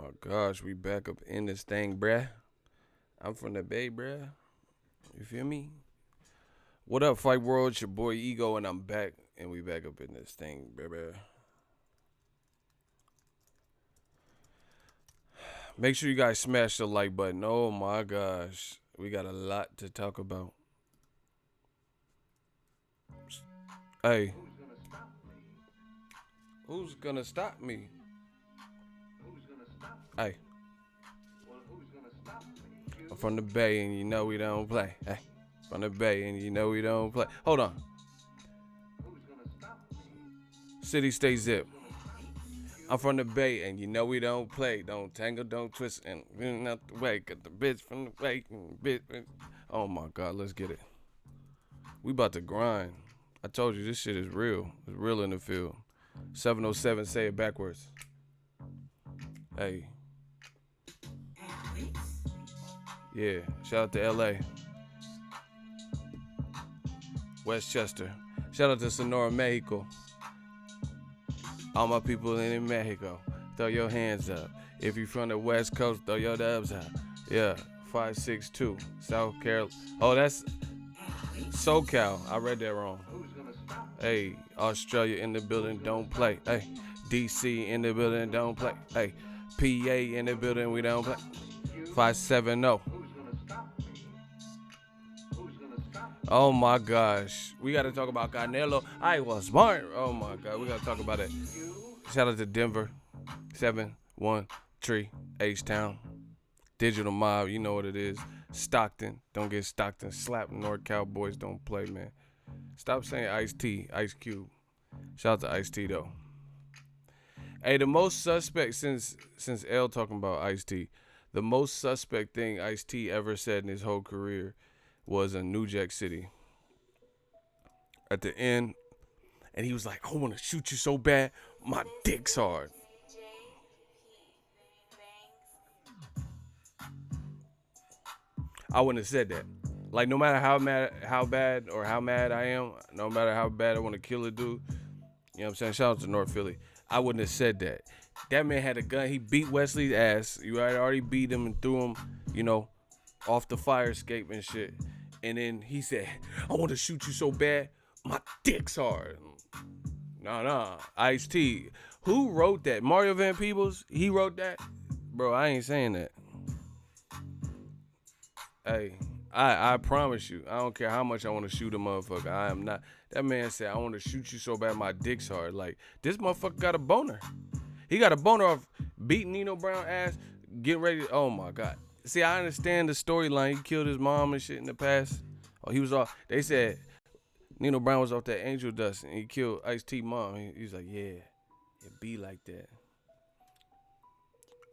my gosh, we back up in this thing, bruh. I'm from the Bay, bruh. You feel me? What up, Fight World? It's your boy Ego, and I'm back, and we back up in this thing, bruh. Make sure you guys smash the like button. Oh my gosh, we got a lot to talk about. Hey, who's gonna stop me? Hey, I'm from the Bay, and you know we don't play. Hey, from the Bay, and you know we don't play. Hold on. City, stay zip. I'm from the Bay, and you know we don't play. Don't tangle, don't twist, and not the way. Got the bitch from the way. Bitch. Oh my God, let's get it. We about to grind. I told you this shit is real. It's real in the field. 707, say it backwards. Hey. Yeah, shout out to LA. Westchester. Shout out to Sonora, Mexico. All my people in Mexico, throw your hands up. If you from the West Coast, throw your dubs up. Yeah, 562, South Carolina. Oh, that's SoCal. I read that wrong. Hey, Australia in the building, don't play. Hey, DC in the building, don't play. Hey, PA in the building, we don't play. 570. Oh my gosh, we gotta talk about Canelo. I was smart. Oh my God, we gotta talk about it. Shout out to Denver, 713 H-Town. Digital Mob, you know what it is. Stockton, don't get Stockton slapped. North Cowboys don't play, man. Stop saying Ice-T, Ice Cube. Shout out to Ice-T though. Hey, the most suspect since L talking about Ice-T, the most suspect thing Ice-T ever said in his whole career was in New Jack City. At the end, and he was like, I want to shoot you so bad, my dick's hard. I wouldn't have said that. Like, no matter how bad I am, no matter how bad I want to kill a dude, you know what I'm saying? Shout out to North Philly. I wouldn't have said that. That man had a gun. He beat Wesley's ass. You had already beat him and threw him, off the fire escape and shit. And then he said, I want to shoot you so bad, my dick's hard. Nah. Ice-T. Who wrote that? Mario Van Peebles? He wrote that? Bro, I ain't saying that. Hey, I promise you, I don't care how much I want to shoot a motherfucker. I am not. That man said, I want to shoot you so bad, my dick's hard. Like, this motherfucker got a boner. He got a boner off beating Nino Brown ass, getting ready to, oh my God. See, I understand the storyline. He killed his mom and shit in the past. Oh, he was off. They said Nino Brown was off that angel dust and he killed Ice-T mom. He's like, yeah, it be like that.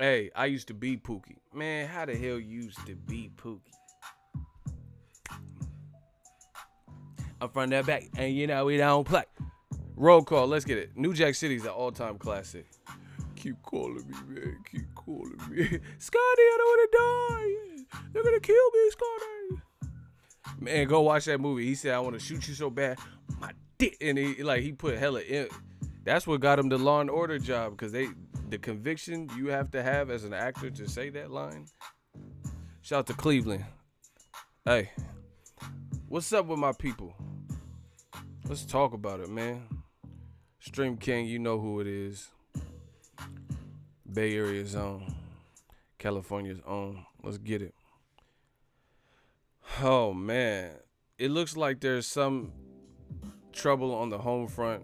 Hey, I used to be Pookie. Man, how the hell you used to be Pookie? I'm from that back, and you know we don't play. Roll call, let's get it. New Jack City's an all-time classic. Keep calling me, man. Keep calling me. Scotty, I don't want to die. They're going to kill me, Scotty. Man, go watch that movie. He said, I want to shoot you so bad. My dick. And he put hella in. That's what got him the Law and Order job. Because the conviction you have to have as an actor to say that line. Shout out to Cleveland. Hey, what's up with my people? Let's talk about it, man. Stream King, you know who it is. Bay Area's own, California's own. Let's get it. Oh, man. It looks like there's some trouble on the home front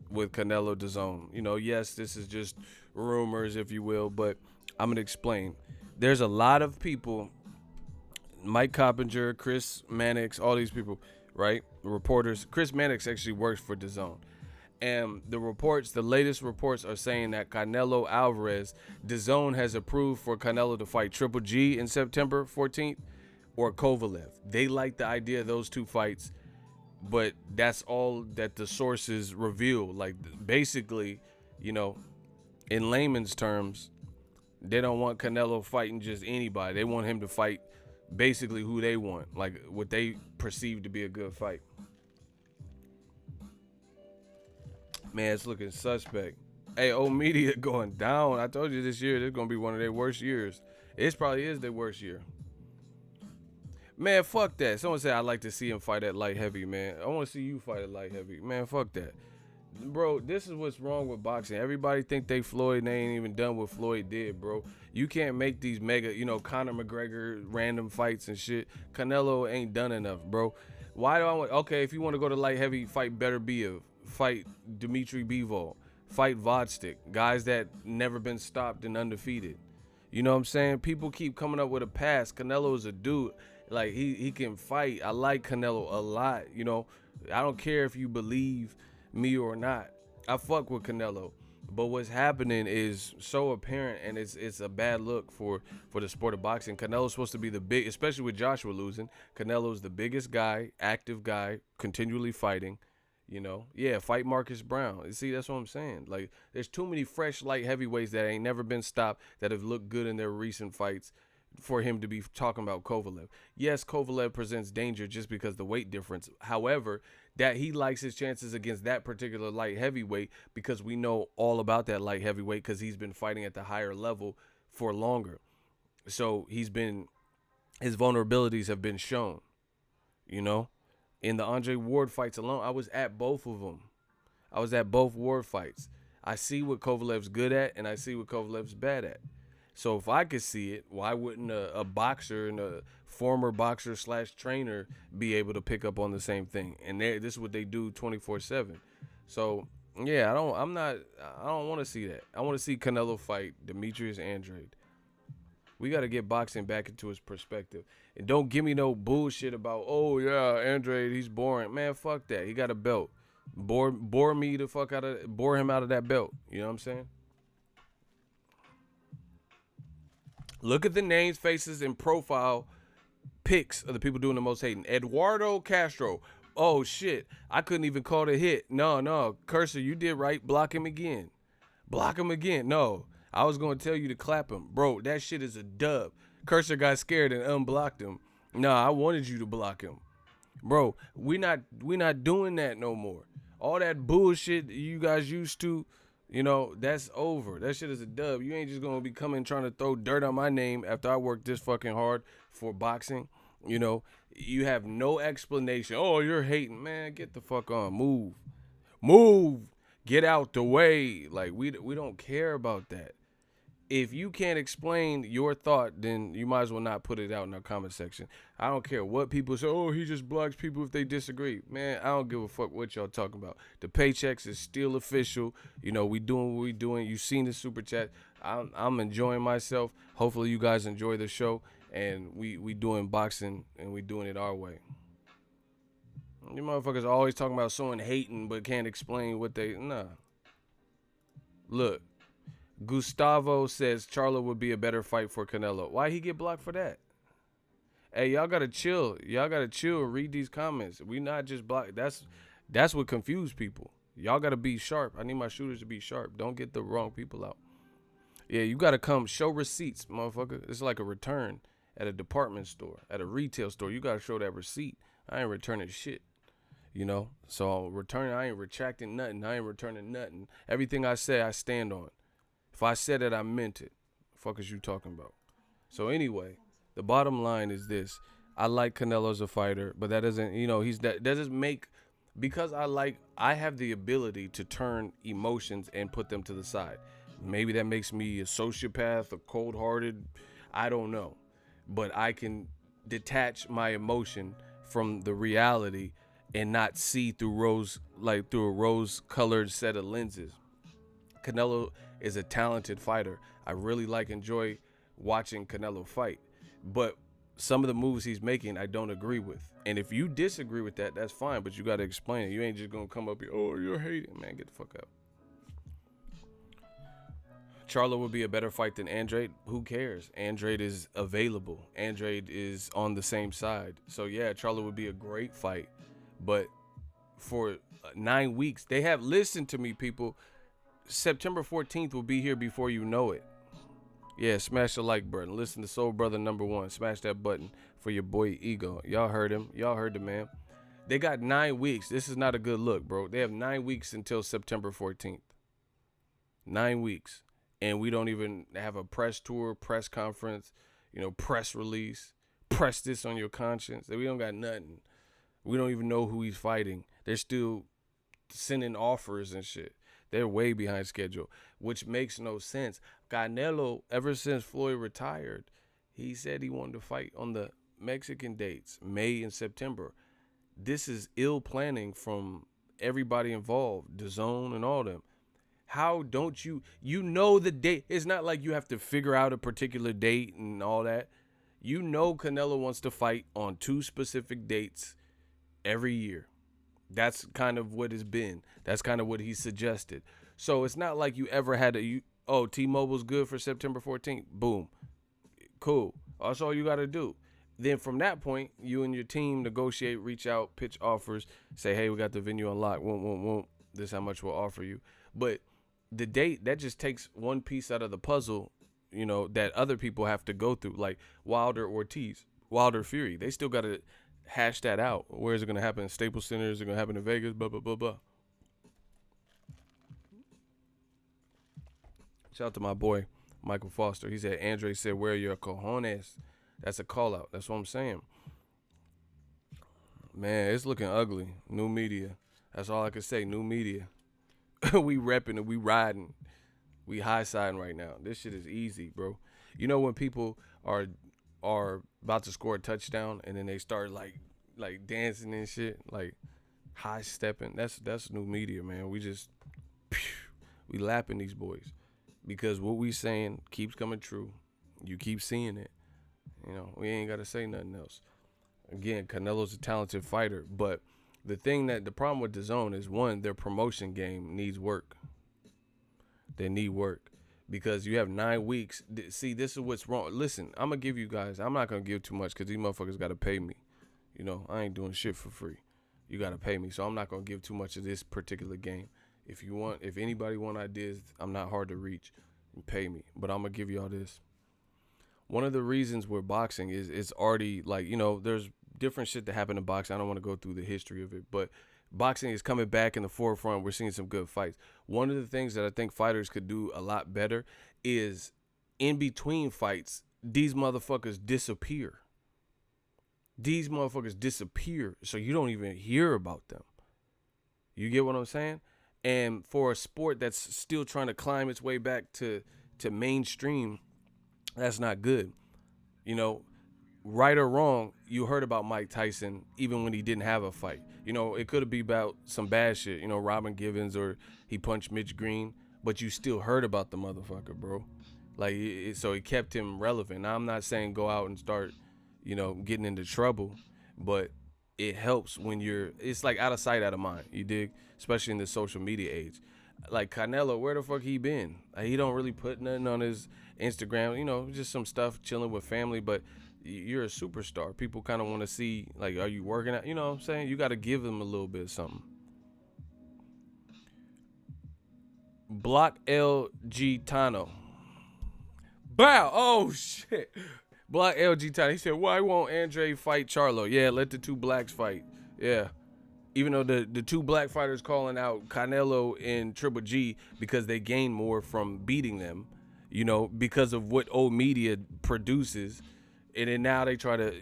with Canelo DAZN. Yes, this is just rumors, if you will, but I'm going to explain. There's a lot of people, Mike Coppinger, Chris Mannix, all these people, right? Reporters. Chris Mannix actually works for DAZN. And the latest reports are saying that Canelo Alvarez, DAZN has approved for Canelo to fight Triple G in September 14th or Kovalev. They like the idea of those two fights, but that's all that the sources reveal. Like, basically, in layman's terms, they don't want Canelo fighting just anybody. They want him to fight basically who they want, like what they perceive to be a good fight. Man, it's looking suspect. Hey, old media going down. I told you this year, this is going to be one of their worst years. It probably is their worst year. Man, fuck that. Someone said I'd like to see him fight at light heavy, man. I want to see you fight at light heavy. Man, fuck that. Bro, this is what's wrong with boxing. Everybody think they Floyd, and they ain't even done what Floyd did, bro. You can't make these mega, Conor McGregor random fights and shit. Canelo ain't done enough, bro. Why do I want? Okay, if you want to go to light heavy, fight Better Biev, fight Dmitry Bivol, fight Vodstick, guys that never been stopped and undefeated. You know what I'm saying? People keep coming up with a pass. Canelo is a dude. Like he can fight. I like Canelo a lot. I don't care if you believe me or not. I fuck with Canelo. But what's happening is so apparent, and it's a bad look for the sport of boxing. Canelo's supposed to be the big, especially with Joshua losing. Canelo's the biggest guy, active guy, continually fighting. Yeah, fight Marcus Brown. You see, that's what I'm saying. Like, there's too many fresh light heavyweights that ain't never been stopped that have looked good in their recent fights for him to be talking about Kovalev. Yes, Kovalev presents danger just because the weight difference. However, that he likes his chances against that particular light heavyweight because we know all about that light heavyweight because he's been fighting at the higher level for longer. So his vulnerabilities have been shown, In the Andre Ward fights alone, I was at both of them. I was at both Ward fights. I see what Kovalev's good at, and I see what Kovalev's bad at. So if I could see it, why wouldn't a boxer and a former boxer / trainer be able to pick up on the same thing? And this is what they do 24/7. So yeah, I don't want to see that. I want to see Canelo fight Demetrius Andrade. We got to get boxing back into its perspective. And don't give me no bullshit about, oh yeah, Andrade, he's boring. Man, fuck that. He got a belt. Bore him out of that belt. You know what I'm saying? Look at the names, faces, and profile pics of the people doing the most hating. Eduardo Castro. Oh, shit. I couldn't even call it a hit. No. Cursor, you did right. Block him again. No. I was going to tell you to clap him. Bro, that shit is a dub. Cursor got scared and unblocked him. Nah, I wanted you to block him. Bro, we not doing that no more. All that bullshit you guys used to, that's over. That shit is a dub. You ain't just going to be coming trying to throw dirt on my name after I worked this fucking hard for boxing. You have no explanation. Oh, you're hating. Man, get the fuck on. Move. Get out the way. Like, we don't care about that. If you can't explain your thought, then you might as well not put it out in our comment section. I don't care what people say. Oh, he just blocks people if they disagree. Man, I don't give a fuck what y'all talking about. The paychecks is still official. We doing what we doing. You seen the super chat. I'm enjoying myself. Hopefully you guys enjoy the show. And we doing boxing and we doing it our way. You motherfuckers are always talking about someone hating but can't explain what they... Nah. Look. Gustavo says Charlo would be a better fight for Canelo. Why he get blocked for that? Hey, y'all gotta chill. Read these comments. We not just block. That's what confused people. Y'all gotta be sharp. I need my shooters to be sharp. Don't get the wrong people out. Yeah, you gotta come show receipts, motherfucker. It's like a return at a department store, at a retail store. You gotta show that receipt. I ain't returning shit. So returning. I ain't retracting nothing. I ain't returning nothing. Everything I say, I stand on. If I said it, I meant it. The fuck is you talking about? So anyway, the bottom line is this. I like Canelo as a fighter, but that doesn't, doesn't make, because I have the ability to turn emotions and put them to the side. Maybe that makes me a sociopath, a cold-hearted, I don't know. But I can detach my emotion from the reality and not see through a rose-colored set of lenses. Canelo is a talented fighter. I really enjoy watching Canelo fight. But some of the moves he's making, I don't agree with. And if you disagree with that, that's fine, but you got to explain it. You ain't just going to come up here, oh, you're hating. Man, get the fuck out. Charlo would be a better fight than Andrade. Who cares? Andrade is available. Andrade is on the same side. So, yeah, Charlo would be a great fight. But for 9 weeks, they have listened to me, people. September 14th will be here before you know it. Yeah, smash the like button. Listen to Soul Brother #1. Smash that button for your boy Ego. Y'all heard him. Y'all heard the man. They got 9 weeks. This is not a good look, bro. They have 9 weeks until September 14th. 9 weeks. And we don't even have a press tour, press conference, press release, press this on your conscience. We don't got nothing. We don't even know who he's fighting. They're still sending offers and shit. They're way behind schedule, which makes no sense. Canelo, ever since Floyd retired, he said he wanted to fight on the Mexican dates, May and September. This is ill planning from everybody involved, DAZN and all them. How don't you know the date? It's not like you have to figure out a particular date and all that. You know Canelo wants to fight on 2 specific dates every year. That's kind of what it's been. That's kind of what he suggested. So it's not like you ever had T-Mobile's good for September 14th. Boom. Cool. That's all you got to do. Then from that point, you and your team negotiate, reach out, pitch offers, say, hey, we got the venue unlocked. Won't. This is how much we'll offer you. But the date, that just takes one piece out of the puzzle, that other people have to go through, like Wilder Ortiz, Wilder Fury. They still got to hash that out. Where is it going to happen? Staples Center? Is it going to happen in Vegas? Blah, blah, blah, blah. Shout out to my boy, Michael Foster. He said, Andrade said, where are your cojones? That's a call out. That's what I'm saying. Man, it's looking ugly. New media. That's all I can say. New media. We repping and we riding. We high-siding right now. This shit is easy, bro. You know when people are about to score a touchdown and then they start like dancing and shit, like high stepping. That's new media, man. We lapping these boys because what we saying keeps coming true. You keep seeing it. We ain't got to say nothing else. Again, Canelo's a talented fighter, but the problem with DAZN is, one, their promotion game needs work. They need work because you have 9 weeks. See, this is what's wrong. Listen, I'm going to give you guys, I'm not going to give too much because these motherfuckers got to pay me. I ain't doing shit for free. You got to pay me. So I'm not going to give too much of this particular game. If anybody want ideas, I'm not hard to reach. Pay me. But I'm going to give y'all this. One of the reasons we're boxing is it's already there's different shit that happened in boxing. I don't want to go through the history of it, but boxing is coming back in the forefront. We're seeing some good fights. One of the things that I think fighters could do a lot better is in between fights, these motherfuckers disappear. These motherfuckers disappear, so you don't even hear about them. You get what I'm saying? And for a sport that's still trying to climb its way back to mainstream, that's not good. Right or wrong, you heard about Mike Tyson even when he didn't have a fight. It could have been about some bad shit, Robin Givens, or he punched Mitch Green, but you still heard about the motherfucker, bro. So it kept him relevant. Now, I'm not saying go out and start, getting into trouble, but it helps when it's like out of sight, out of mind, you dig? Especially in the social media age. Like Canelo, where the fuck he been? He don't really put nothing on his Instagram, just some stuff, chilling with family, but you're a superstar. People kind of want to see, like, are you working out? You know what I'm saying? You got to give them a little bit of something. Block LG Tano. Bow. Oh, shit. Block LG Tano. He said, why won't Andrade fight Charlo? Yeah, let the 2 blacks fight. Yeah. Even though the 2 black fighters calling out Canelo and Triple G because they gain more from beating them, because of what old media produces. And then now they try to,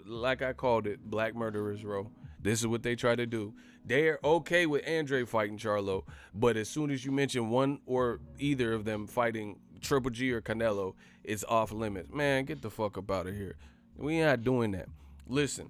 like I called it, black murderers row. This is what they try to do. They're okay with Andrade fighting Charlo, but as soon as you mention one or either of them fighting Triple G or Canelo, it's off limits. Man, get the fuck up out of here. We not doing that. Listen.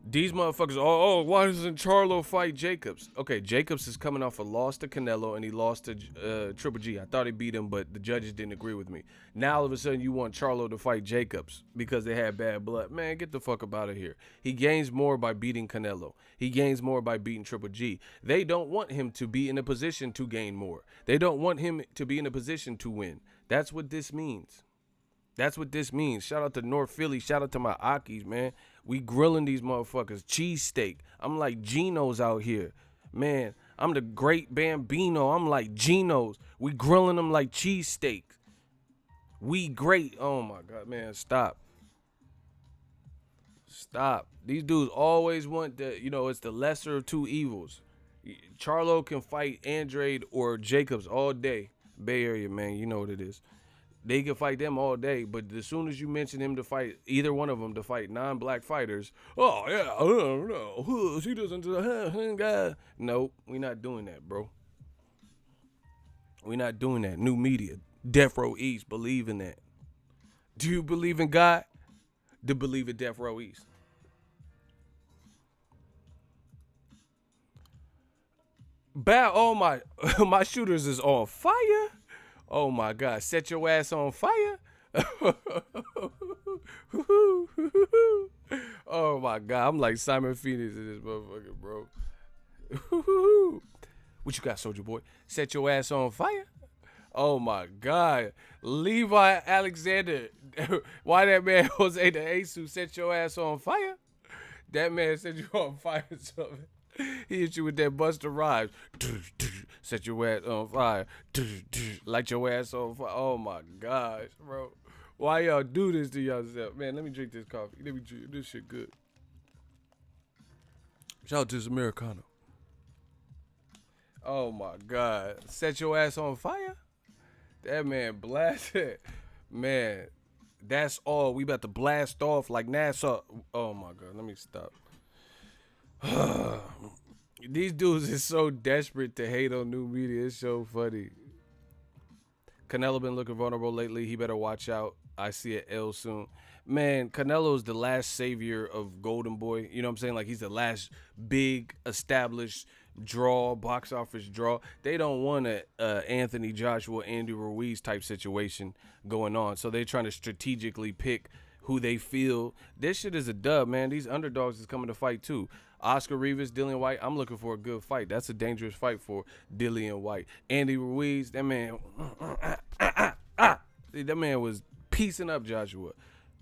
These motherfuckers, why doesn't Charlo fight Jacobs? Okay, Jacobs is coming off a loss to Canelo, and he lost to Triple G. I thought he beat him, but the judges didn't agree with me. Now, all of a sudden, you want Charlo to fight Jacobs because they had bad blood. Man, get the fuck up out of here. He gains more by beating Canelo. He gains more by beating Triple G. They don't want him to be in a position to gain more. They don't want him to be in a position to win. That's what this means. That's what this means. Shout out to North Philly. Shout out to my Akis, man. We grilling these motherfuckers. Cheesesteak. I'm like Geno's out here. Man, I'm the great Bambino. I'm like Geno's. We grilling them like cheesesteak. We great. Oh, my God, man. Stop. Stop. These dudes always want it's the lesser of 2 evils. Charlo can fight Andrade or Jacobs all day. Bay Area, man, you know what it is. They can fight them all day, but as soon as you mention him to fight either one of them to fight non-black fighters, oh yeah, I don't know, she doesn't. Nope, we not doing that, bro. We not doing that. New media, Death Row East, believe in that. Do you believe in God? To believe in Death Row East. Bow, oh my, my shooters is on fire. Oh my God, set your ass on fire. Oh my God, I'm like Simon Phoenix in this motherfucker, bro. What you got, Soldier Boy? Set your ass on fire. Oh my God, Levi Alexander. Why that man Jose the Ace who set your ass on fire? That man set you on fire. Something. He hit you with that Buster Rhymes. Set your ass on fire. Light your ass on fire. Oh my gosh, bro. Why y'all do this to yourself? Man, let me drink this coffee. Let me drink this shit good. Shout out to this Americano. Oh my God. Set your ass on fire? That man blasted. Man, that's all. We about to blast off like NASA. Oh my God. Let me stop. These dudes is so desperate to hate on new media. It's so funny. Canelo been looking vulnerable lately. He better watch out. I see an L soon. Man, Canelo's the last savior of Golden Boy. You know what I'm saying? Like, he's the last big established draw, box office draw. They don't want a Anthony Joshua, Andy Ruiz type situation going on. So they're trying to strategically pick who they feel. This shit is a dub, man. These underdogs is coming to fight too. Oscar Rivas, Dillian White. I'm looking for a good fight. That's a dangerous fight for Dillian White. Andy Ruiz, that man, that man was piecing up Joshua.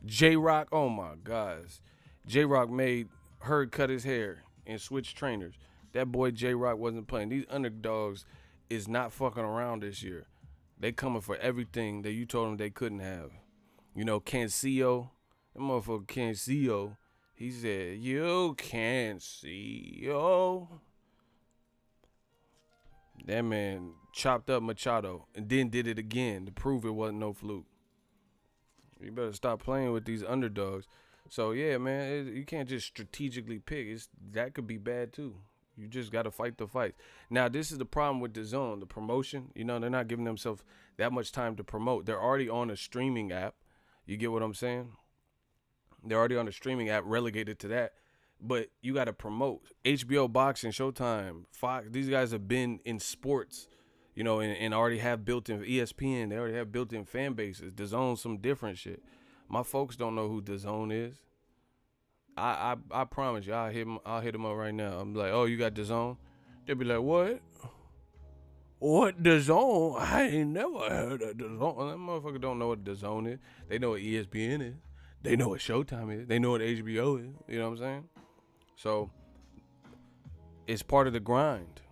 J-Rock, oh my gosh. J-Rock made Hearn cut his hair and switch trainers. That boy J-Rock wasn't playing. These underdogs is not fucking around this year. They coming for everything that you told them they couldn't have. You know, Cancio, that motherfucker Cancio, he said, you can't see, yo. That man chopped up Machado and then did it again to prove it wasn't no fluke. You better stop playing with these underdogs. So, yeah, man, you can't just strategically pick. That could be bad, too. You just got to fight the fight. Now, this is the problem with DAZN, the promotion. You know, they're not giving themselves that much time to promote. They're already on a streaming app. You get what I'm saying? They're already on a streaming app relegated to that. But you got to promote. HBO, Boxing, Showtime, Fox. These guys have been in sports, you know, and already have built-in ESPN. They already have built-in fan bases. DAZN's some different shit. My folks don't know who DAZN is. I promise you, I'll hit them up right now. I'm like, oh, you got DAZN? They'll be like, what? What DAZN? I ain't never heard of DAZN. That motherfucker don't know what DAZN is. They know what ESPN is. They know what Showtime is. They know what HBO is. You know what I'm saying? So it's part of the grind.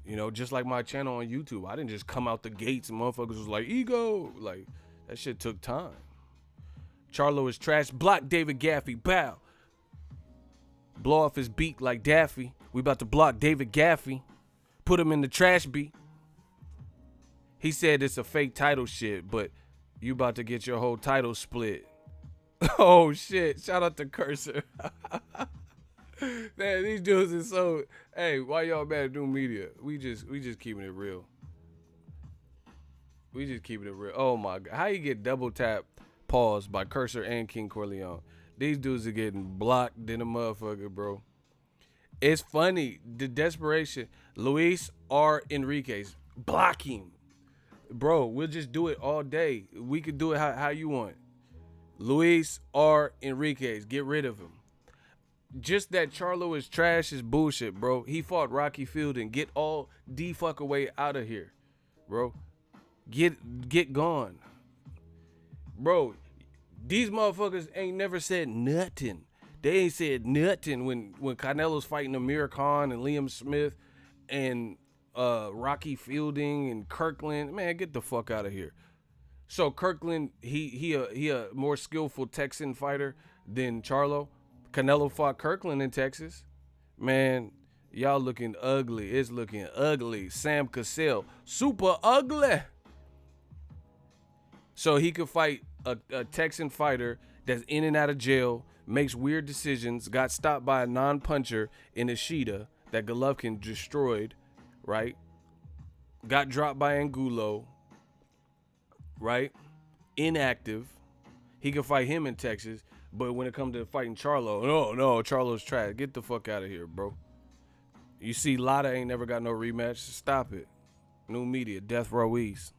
You know, just like my channel on YouTube. I didn't just come out the gates and motherfuckers was like, ego. Like, that shit took time. Charlo is trash. Block David Gaffey. Bow. Blow off his beak like Daffy. We about to block David Gaffey. Put him in the trash beat. He said it's a fake title shit, but you about to get your whole title split. Oh shit. Shout out to Cursor. Man, these dudes is so. Hey, why y'all mad at new media? We just keeping it real. We just keeping it real. Oh my God. How you get double tap paused by Cursor and King Corleone? These dudes are getting blocked in a motherfucker, bro. It's funny. The desperation. Luis R. Enriquez. Block him. Bro, we'll just do it all day. We could do it how you want. Luis R. Enriquez. Get rid of him. Just that Charlo is trash is bullshit, bro. He fought Rocky Fielding. Get all D-fuck away out of here, bro. Get gone. Bro, these motherfuckers ain't never said nothing. They ain't said nothing when Canelo's fighting Amir Khan and Liam Smith and Rocky Fielding and Kirkland. Man, get the fuck out of here. So Kirkland, he a more skillful Texan fighter than Charlo. Canelo fought Kirkland in Texas. Man, Y'all looking ugly. It's looking ugly. Sam Cassell, super ugly. So he could fight a Texan fighter that's in and out of jail, makes weird decisions, got stopped by a non-puncher in Ishida that Golovkin destroyed, right? Got dropped by Angulo, right? Inactive. He could fight him in Texas, but when it comes to fighting Charlo, no, Charlo's trash. Get the fuck out of here, bro. You see, Lotta ain't never got no rematch. Stop it. New media, Death Row East.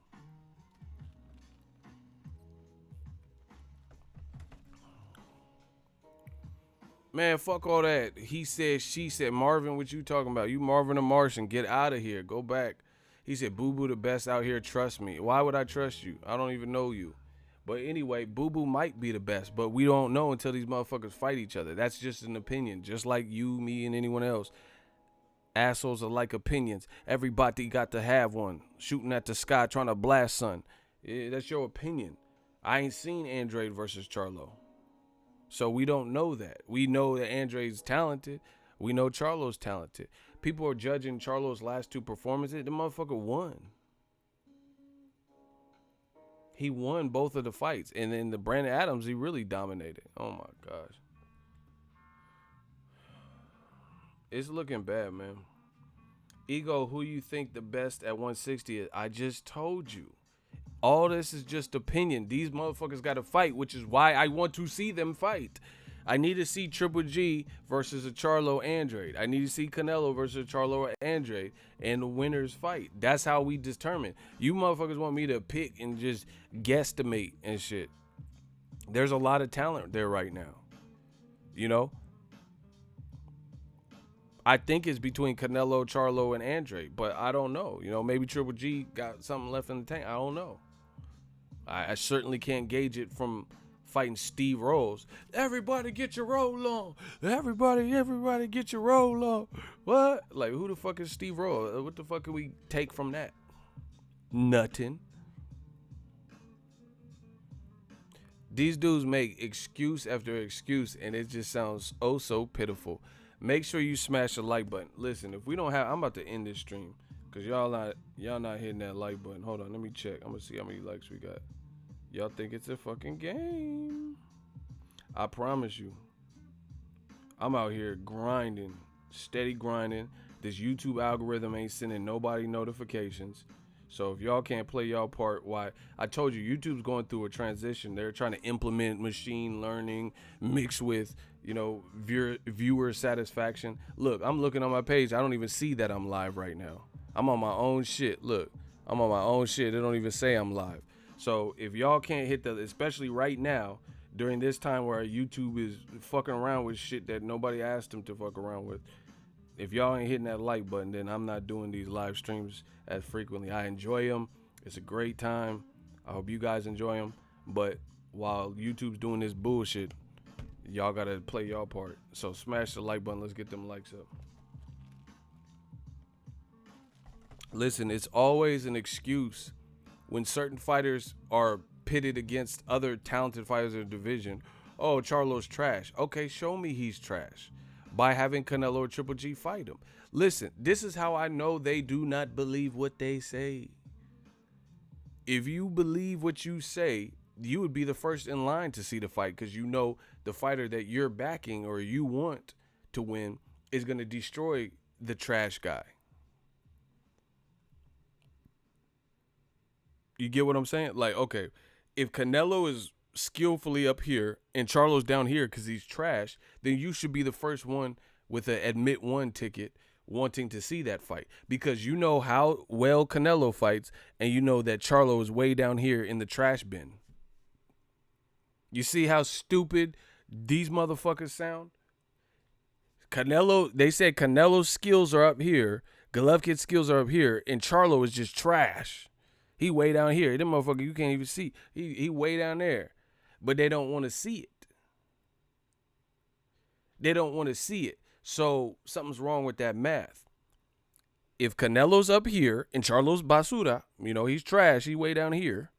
Man, fuck all that. He said, she said. Marvin, what you talking about? You Marvin the Martian. Get out of here. Go back. He said, Boo Boo the best out here. Trust me. Why would I trust you? I don't even know you. But anyway, Boo Boo might be the best, but we don't know until these motherfuckers fight each other. That's just an opinion, just like you, me, and anyone else. Assholes are like opinions. Everybody got to have one. Shooting at the sky, trying to blast sun. That's your opinion. I ain't seen Andrade versus Charlo. So we don't know that. We know that Andrade's talented. We know Charlo's talented. People are judging Charlo's last two performances. The motherfucker won. He won both of the fights. And then the Brandon Adams, he really dominated. Oh, my gosh. It's looking bad, man. Ego, who you think the best at 160 is? I just told you. All this is just opinion. These motherfuckers got to fight, which is why I want to see them fight. I need to see Triple G versus a Charlo Andrade. I need to see Canelo versus a Charlo Andrade and the winners fight. That's how we determine. You motherfuckers want me to pick and just guesstimate and shit. There's a lot of talent there right now. You know? I think it's between Canelo, Charlo, and Andrade, but I don't know. You know, maybe Triple G got something left in the tank. I don't know. I certainly can't gauge it from fighting Steve Rose. Everybody get your roll on. Everybody get your roll on. What? Like, who the fuck is Steve Rose? What the fuck can we take from that? Nothing. These dudes make excuse after excuse, and it just sounds oh so pitiful. Make sure you smash the like button. Listen, if we don't have, I'm about to end this stream because y'all not hitting that like button. Hold on, let me check. I'm gonna see how many likes we got. Y'all think it's a fucking game? I promise you, I'm out here grinding, steady grinding. This YouTube algorithm ain't sending nobody notifications. So if y'all can't play y'all part, why? I told you, YouTube's going through a transition. They're trying to implement machine learning mixed with, you know, viewer satisfaction. Look, I'm looking on my page. I don't even see that I'm live right now. I'm on my own shit. Look, I'm on my own shit. They don't even say I'm live. So if y'all can't hit the, especially right now, during this time where YouTube is fucking around with shit that nobody asked them to fuck around with, if y'all ain't hitting that like button, then I'm not doing these live streams as frequently. I enjoy them. It's a great time. I hope you guys enjoy them. But while YouTube's doing this bullshit, y'all got to play y'all part. So smash the like button. Let's get them likes up. Listen, it's always an excuse when certain fighters are pitted against other talented fighters in the division. Oh, Charlo's trash. Okay, show me he's trash by having Canelo or Triple G fight him. Listen, this is how I know they do not believe what they say. If you believe what you say, you would be the first in line to see the fight because you know the fighter that you're backing or you want to win is going to destroy the trash guy. You get what I'm saying? Like, okay, if Canelo is skillfully up here and Charlo's down here because he's trash, then you should be the first one with an admit one ticket wanting to see that fight because you know how well Canelo fights and you know that Charlo is way down here in the trash bin. You see how stupid these motherfuckers sound? Canelo, they said Canelo's skills are up here, Golovkin's skills are up here, and Charlo is just trash. He way down here. Them motherfucker you can't even see. He way down there. But they don't want to see it. They don't want to see it. So something's wrong with that math. If Canelo's up here and Charlo's basura, you know, he's trash, he way down here,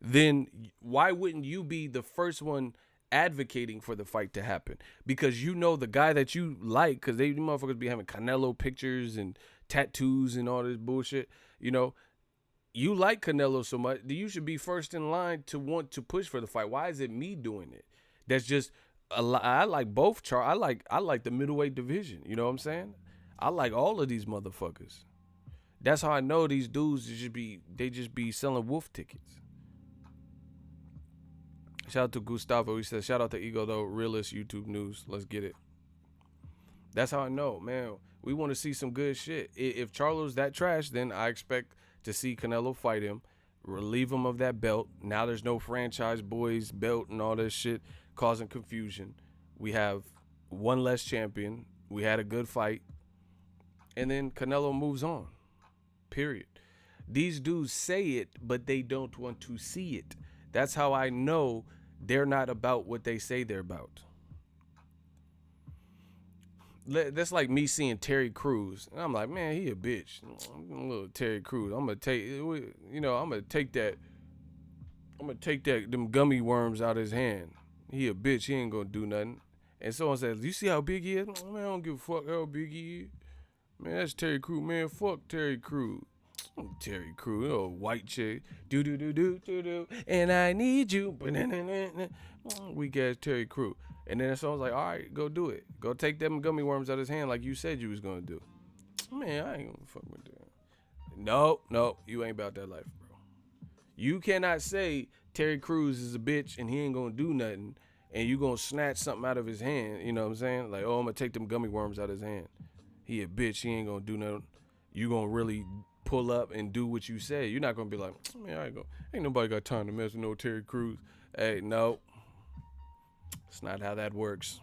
then why wouldn't you be the first one advocating for the fight to happen because you know the guy that you like, because they motherfuckers be having Canelo pictures and tattoos and all this bullshit. You know, you like Canelo so much that you should be first in line to want to push for the fight. Why is it me doing it? That's just I like both. I like the middleweight division. You know what I'm saying? I like all of these motherfuckers. That's how I know these dudes just be selling wolf tickets. Shout out to Gustavo. He says, shout out to Ego though, realist YouTube news. Let's get it. That's how I know, man. We want to see some good shit. If Charlo's that trash, then I expect to see Canelo fight him, relieve him of that belt. Now there's no franchise boys belt and all this shit causing confusion. We have one less champion. We had a good fight. And then Canelo moves on. Period. These dudes say it, but they don't want to see it. That's how I know they're not about what they say they're about. That's like me seeing Terry Crews. And I'm like, man, he a bitch. Little Terry Crews. I'm gonna take them gummy worms out of his hand. He a bitch. He ain't gonna do nothing. And someone says, you see how big he is? Man, I don't give a fuck how big he is. Man, that's Terry Crews. Man, fuck Terry Crews. Terry Crews, oh, white chick. Do. And I need you. Weak ass Terry Crews. And then someone's like, all right, go do it. Go take them gummy worms out of his hand like you said you was going to do. Man, I ain't going to fuck with that. No, you ain't about that life, bro. You cannot say Terry Crews is a bitch and he ain't going to do nothing and you going to snatch something out of his hand. You know what I'm saying? Like, oh, I'm going to take them gummy worms out of his hand. He a bitch. He ain't going to do nothing. You going to really pull up and do what you say. You're not going to be like, man, ain't nobody got time to mess with no Terry Crews. Hey, no. It's not how that works.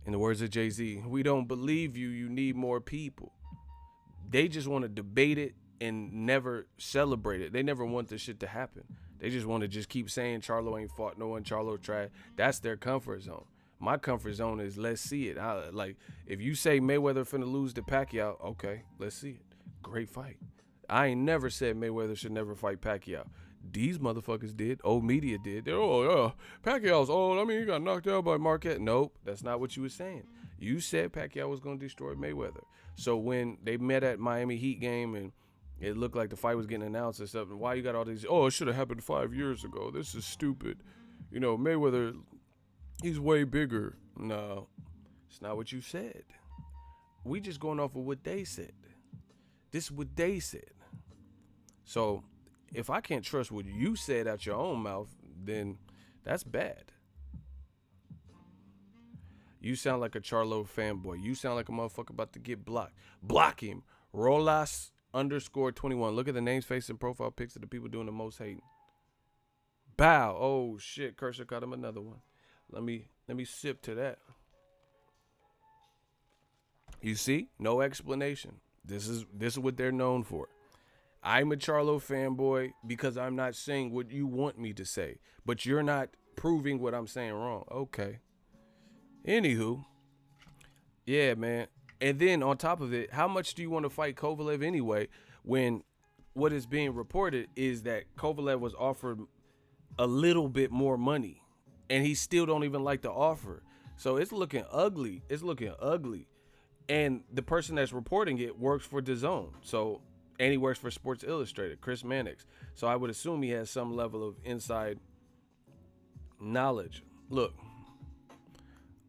In the words of Jay-Z, we don't believe you. You need more people. They just want to debate it and never celebrate it. They never want this shit to happen. They just want to just keep saying Charlo ain't fought no one, Charlo tried. That's their comfort zone. My comfort zone is let's see it. Like, if you say Mayweather finna lose to Pacquiao, okay, let's see it. Great fight. I ain't never said Mayweather should never fight Pacquiao. These motherfuckers did. Old media did. Pacquiao's old. I mean, he got knocked out by Marquette. Nope, that's not what you were saying. You said Pacquiao was going to destroy Mayweather. So when they met at Miami Heat game and it looked like the fight was getting announced and stuff, and why you got all these, it should have happened 5 years ago. This is stupid. You know, Mayweather, he's way bigger. No, it's not what you said. We just going off of what they said. This is what they said. So if I can't trust what you said out your own mouth, then that's bad. You sound like a Charlo fanboy. You sound like a motherfucker about to get blocked. Block him. Rolas_21. Look at the names, face, and profile pics of the people doing the most hating. Bow. Oh shit. Cursor caught him another one. Let me sip to that. You see? No explanation. This is what they're known for. I'm a Charlo fanboy because I'm not saying what you want me to say, but you're not proving what I'm saying wrong. Okay. Anywho, yeah, man. And then on top of it, how much do you want to fight Kovalev anyway when what is being reported is that Kovalev was offered a little bit more money and he still don't even like the offer. So it's looking ugly. And the person that's reporting it works for DAZN. And he works for Sports Illustrated, Chris Mannix. So I would assume he has some level of inside knowledge. Look.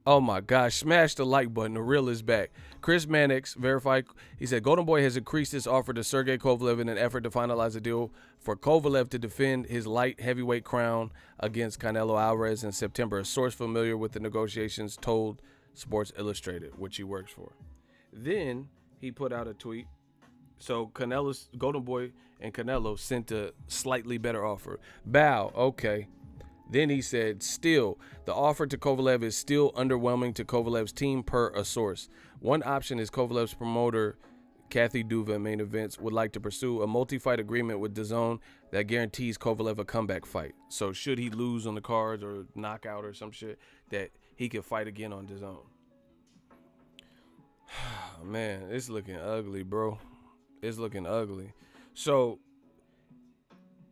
Oh my gosh, smash the like button. The real is back. Chris Mannix verified. He said, Golden Boy has increased his offer to Sergey Kovalev in an effort to finalize a deal for Kovalev to defend his light heavyweight crown against Canelo Alvarez in September. A source familiar with the negotiations told Sports Illustrated, which he works for. Then he put out a tweet. So Canelo's Golden Boy and Canelo sent a slightly better offer. Bow, okay. Then he said, still, the offer to Kovalev is still underwhelming to Kovalev's team per a source. One option is Kovalev's promoter, Kathy Duva, Main Events, would like to pursue a multi-fight agreement with DAZN that guarantees Kovalev a comeback fight. So should he lose on the cards or knockout or some shit, that he could fight again on DAZN. Man, it's looking ugly, bro. It's looking ugly. So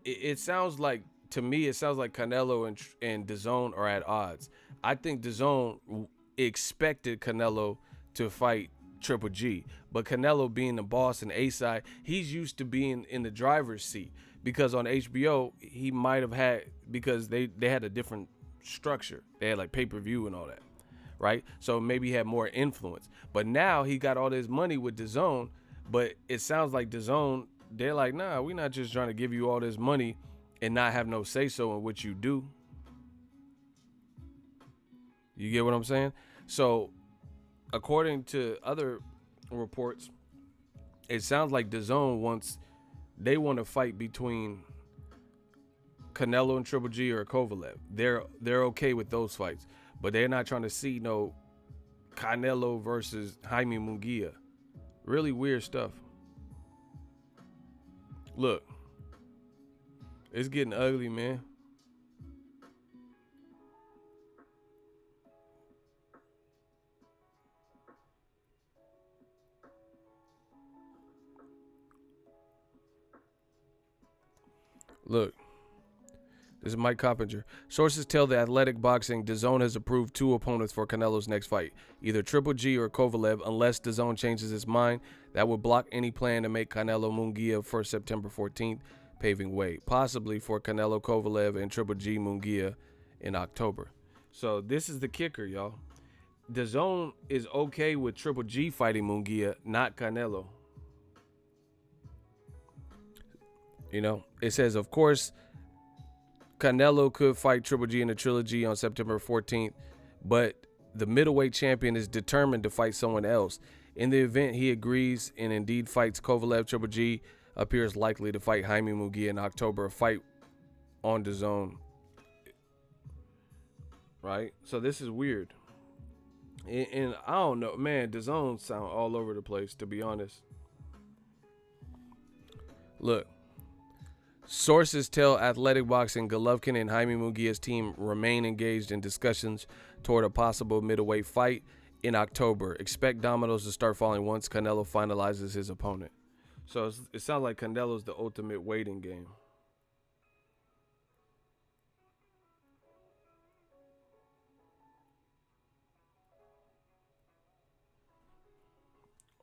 it sounds like to me, it sounds like Canelo and DAZN are at odds. I think DAZN expected Canelo to fight Triple G, but Canelo being the boss and A-side, he's used to being in the driver's seat because on HBO he might have had, because they had a different structure. They had like pay-per-view and all that, right? So maybe he had more influence. But now he got all this money with DAZN, but it sounds like DAZN, they're like, nah, we're not just trying to give you all this money and not have no say-so in what you do. You get what I'm saying? So according to other reports, it sounds like DAZN they want to fight between Canelo and Triple G or Kovalev. They're okay with those fights, but they're not trying to see no Canelo versus Jaime Munguia. Really weird stuff. Look, it's getting ugly, man. Look, this is Mike Coppinger. Sources tell the Athletic Boxing DAZN has approved 2 opponents for Canelo's next fight, either Triple G or Kovalev, unless DAZN changes its mind. That would block any plan to make Canelo Munguia for September 14th, paving way, possibly for Canelo Kovalev and Triple G Munguia in October. So this is the kicker, y'all. DAZN is okay with Triple G fighting Munguia, not Canelo. You know, it says, of course, Canelo could fight Triple G in a trilogy on September 14th, but the middleweight champion is determined to fight someone else. In the event he agrees and indeed fights Kovalev, Triple G appears likely to fight Jaime Munguia in October, a fight on DAZN. Right? So this is weird. And I don't know, man, DAZN sound all over the place, to be honest. Look. Sources tell Athletic Boxing Golovkin and Jaime Munguia's team remain engaged in discussions toward a possible middleweight fight in October. Expect dominoes to start falling once Canelo finalizes his opponent. So it sounds like Canelo's the ultimate waiting game.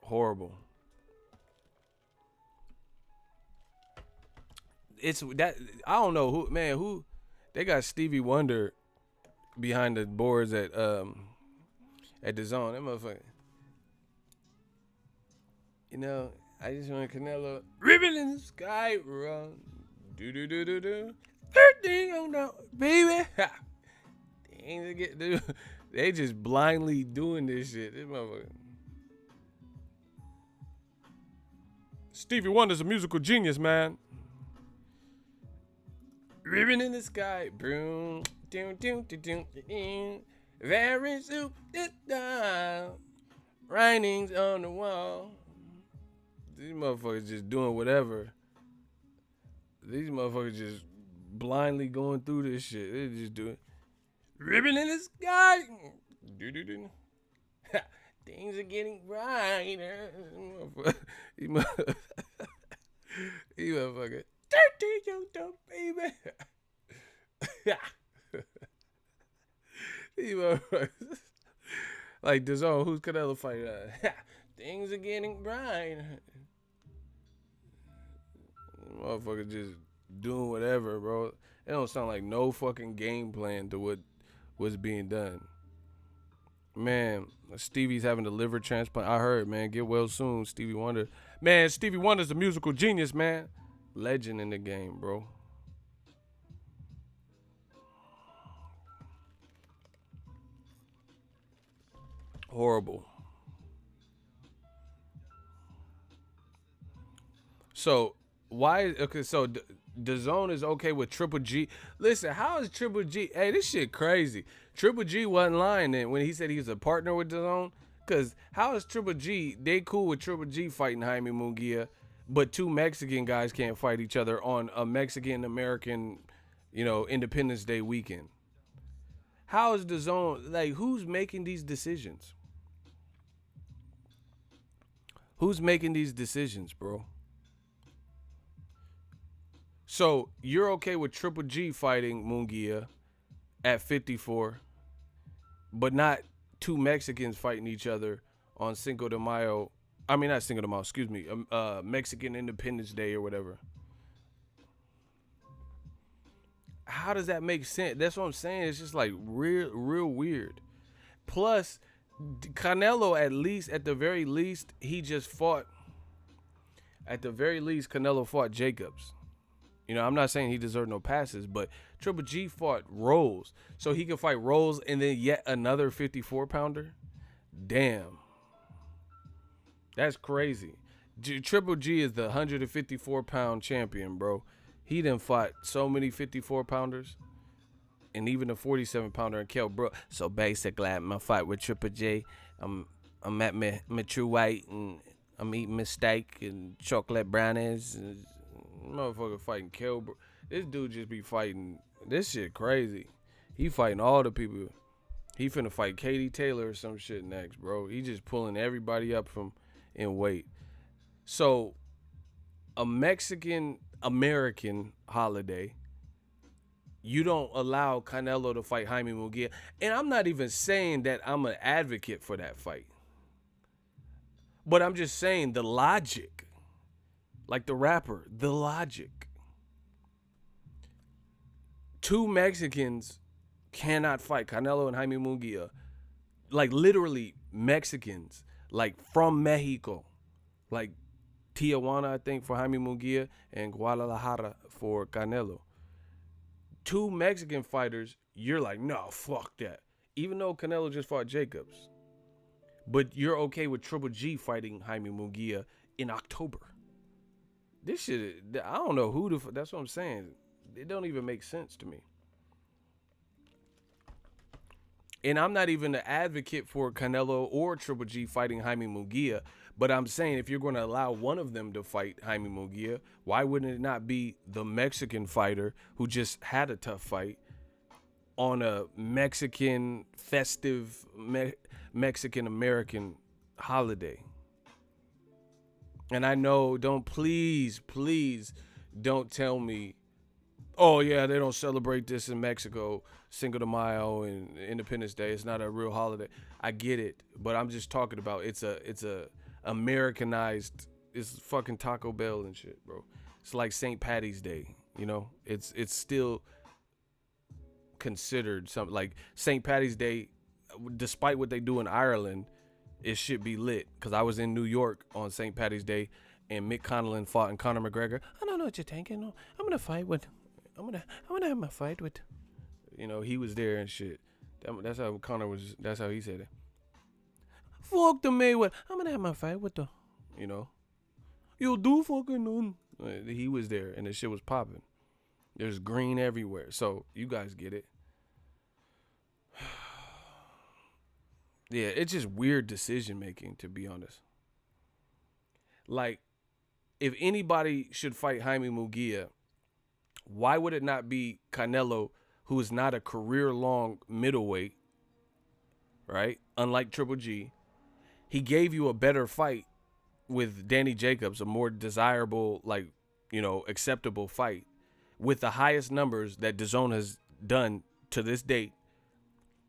Horrible. It's that I don't know who they got Stevie Wonder behind the boards at DAZN. That motherfucker. You know, I just want Canelo ribbon in the sky run. Do do do do do. 13 on the baby. They just blindly doing this shit. This motherfucker. Stevie Wonder's a musical genius, man. Ribbon in the sky, boom, doom, doom, doom, doom, doom. Very soup, writings on the wall. These motherfuckers just doing whatever. These motherfuckers just blindly going through this shit. They just doing ribbon in the sky. Do. Things are getting brighter. He motherfucker. 13 young dumb baby. He motherfuckers. Like DAZN, who's Canelo fighting? Things are getting brighter. Motherfucker just doing whatever, bro. It don't sound like no fucking game plan to what's being done. Man, Stevie's having a liver transplant. I heard, man. Get well soon, Stevie Wonder. Man, Stevie Wonder's a musical genius, man. Legend in the game, bro. Horrible. So why? Okay, so DAZN is okay with Triple G. Listen, how is Triple G? Hey, this shit crazy. Triple G wasn't lying then when he said he was a partner with DAZN. Cause how is Triple G? They cool with Triple G fighting Jaime Munguia, but 2 Mexican guys can't fight each other on a Mexican American, Independence Day weekend. How is DAZN, like, who's making these decisions? Who's making these decisions, bro? So you're okay with Triple G fighting Munguia at 54, but not two Mexicans fighting each other on Cinco de Mayo. I mean, not Cinco de Mayo, excuse me, Mexican Independence Day or whatever. How does that make sense? That's what I'm saying. It's just like real weird. Plus, Canelo, at the very least, he just fought. At the very least, Canelo fought Jacobs. You know, I'm not saying he deserved no passes, but Triple G fought Rolls. So he could fight Rolls and then yet another 54-pounder? Damn. That's crazy. Triple G is the 154-pound champion, bro. He done fought so many 54-pounders. And even a 47-pounder in Kell Brook. So basically, I'm my fight with Triple J. I'm at my true weight, and I'm eating my steak and chocolate brownies. And motherfucker fighting Kell Brook. This dude just be fighting. This shit crazy. He fighting all the people. He finna fight Katie Taylor or some shit next, bro. He just pulling everybody up from in weight. So, a Mexican-American holiday, you don't allow Canelo to fight Jaime Munguia. And I'm not even saying that I'm an advocate for that fight. But I'm just saying the logic. Like the rapper, the logic. Two Mexicans cannot fight, Canelo and Jaime Munguia. Like literally Mexicans. Like from Mexico. Like Tijuana, I think, for Jaime Munguia, and Guadalajara for Canelo. Two Mexican fighters, you're like, no, fuck that. Even though Canelo just fought Jacobs. But you're okay with Triple G fighting Jaime Munguia in October. This shit, I don't know who that's what I'm saying. It don't even make sense to me. And I'm not even an advocate for Canelo or Triple G fighting Jaime Munguia. But I'm saying if you're going to allow one of them to fight Jaime Munguia, why wouldn't it not be the Mexican fighter who just had a tough fight on a Mexican festive Mexican-American holiday? And I know, please don't tell me, oh yeah, they don't celebrate this in Mexico, Cinco de Mayo and Independence Day. It's not a real holiday. I get it, but I'm just talking about it's a Americanized. It's fucking Taco Bell and shit, bro. It's like St. Patty's Day, you know. It's still considered something like St. Patty's Day, despite what they do in Ireland. It should be lit, because I was in New York on St. Patty's Day, and Mick Conlon fought and Conor McGregor. I don't know what you're thinking. No, I'm gonna have my fight with. You know, he was there and shit. That's how Conor was. That's how he said it. Fuck the Mayweather. I'm gonna have my fight with the. You know, you'll do fucking nothing. He was there, and the shit was popping. There's green everywhere, so you guys get it. Yeah, it's just weird decision making, to be honest. Like, if anybody should fight Jaime Munguia, why would it not be Canelo, who is not a career-long middleweight, right? Unlike Triple G. He gave you a better fight with Danny Jacobs, a more desirable, like, you know, acceptable fight, with the highest numbers that DAZN has done to this date.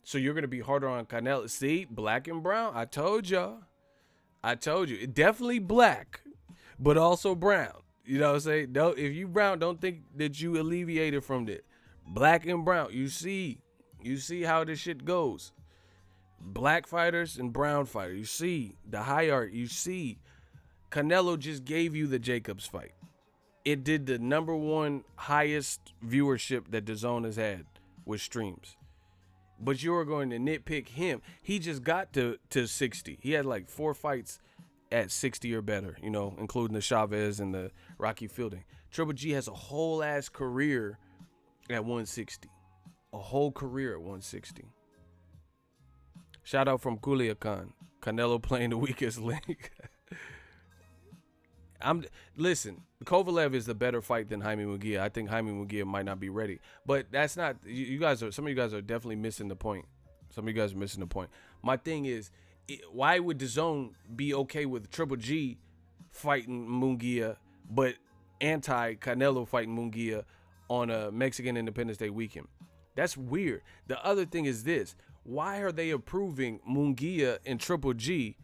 So you're going to be harder on Canelo. See, black and brown. I told y'all. It definitely black, but also brown. You know what I'm saying? Don't, if you brown, don't think that you alleviated from that. Black and brown. You see how this shit goes. Black fighters and brown fighters. You see the hierarchy. You see Canelo just gave you the Jacobs fight. It did the number one highest viewership that DAZN has had with streams. But you were going to nitpick him. He just got to 60. He had like 4 fights at 60 or better, you know, including the Chavez and the Rocky Fielding. Triple G has a whole ass career at 160. A whole career at 160. Shout out from Culiacan. Canelo playing the weakest link. Listen, Kovalev is the better fight than Jaime Munguia. I think Jaime Munguia might not be ready, but that's not. Some of you guys are definitely missing the point. Some of you guys are missing the point. My thing is, why would DAZN be okay with Triple G fighting Munguia, but anti-Canelo fighting Munguia on a Mexican Independence Day weekend. That's weird. The other thing is this. Why are they approving Munguia and Triple G?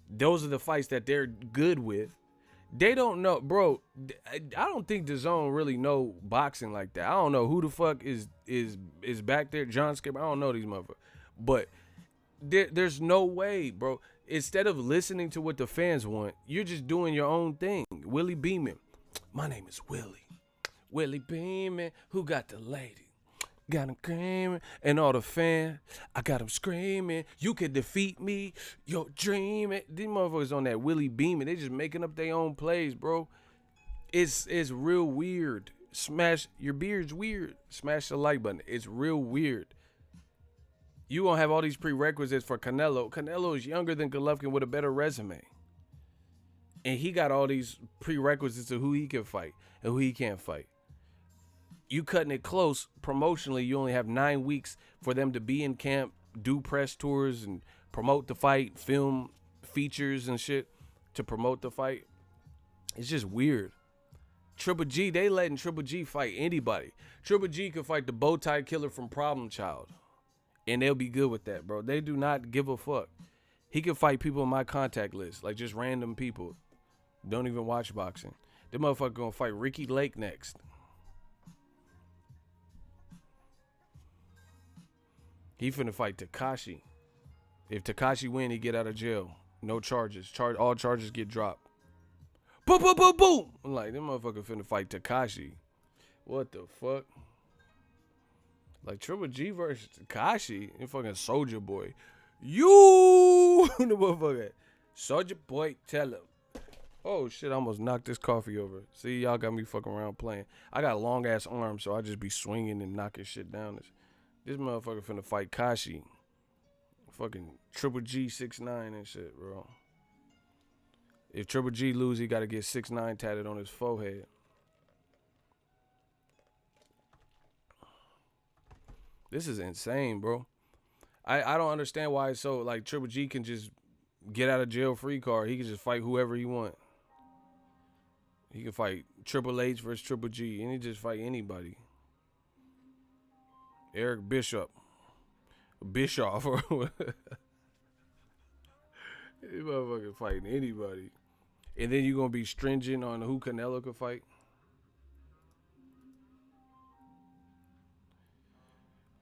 Those are the fights that they're good with. They don't know, bro. I don't think DAZN really know boxing like that. I don't know who the fuck is back there. John Skipper. I don't know these motherfuckers. But there's no way, bro. Instead of listening to what the fans want, you're just doing your own thing. Willie Beeman. My name is Willie. Willie Beeman. Who got the lady? Got him screaming, and all the fans, I got him screaming. You could defeat me, you're dreaming. These motherfuckers on that Willie Beeman, they just making up their own plays, bro. It's real weird. Smash, your beard's weird. Smash the like button. It's real weird. You gonna have all these prerequisites for Canelo. Canelo is younger than Golovkin with a better resume. And he got all these prerequisites of who he can fight and who he can't fight. You cutting it close promotionally. You only have 9 weeks for them to be in camp, do press tours and promote the fight, film features and shit to promote the fight. It's just weird. Triple G, they letting Triple G fight anybody. Triple G could fight the bow tie killer from Problem Child, and they'll be good with that, bro. They do not give a fuck. He could fight people in my contact list, like just random people. Don't even watch boxing. This motherfucker gonna fight Ricky Lake next. He finna fight Tekashi. If Tekashi win, he get out of jail. No charges. All charges get dropped. Boom, boom, boom, boom. I'm like, this motherfucker finna fight Tekashi. What the fuck? Like Triple G versus Tekashi. You fucking Soldier Boy. You the motherfucker. Soldier Boy, tell him. Oh shit, I almost knocked this coffee over. See, y'all got me fucking around playing. I got long ass arms, so I just be swinging and knocking shit down. This motherfucker finna fight Kashi. Fucking Triple G 6'9" and shit, bro. If Triple G lose, he gotta get 6'9" tatted on his forehead. This is insane, bro. I don't understand why it's so, like, Triple G can just get out of jail free card. He can just fight whoever he want. He can fight Triple H versus Triple G, and he just fight anybody. Eric Bischoff or whatever. This motherfucker fighting anybody. And then you gonna be stringent on who Canelo could fight?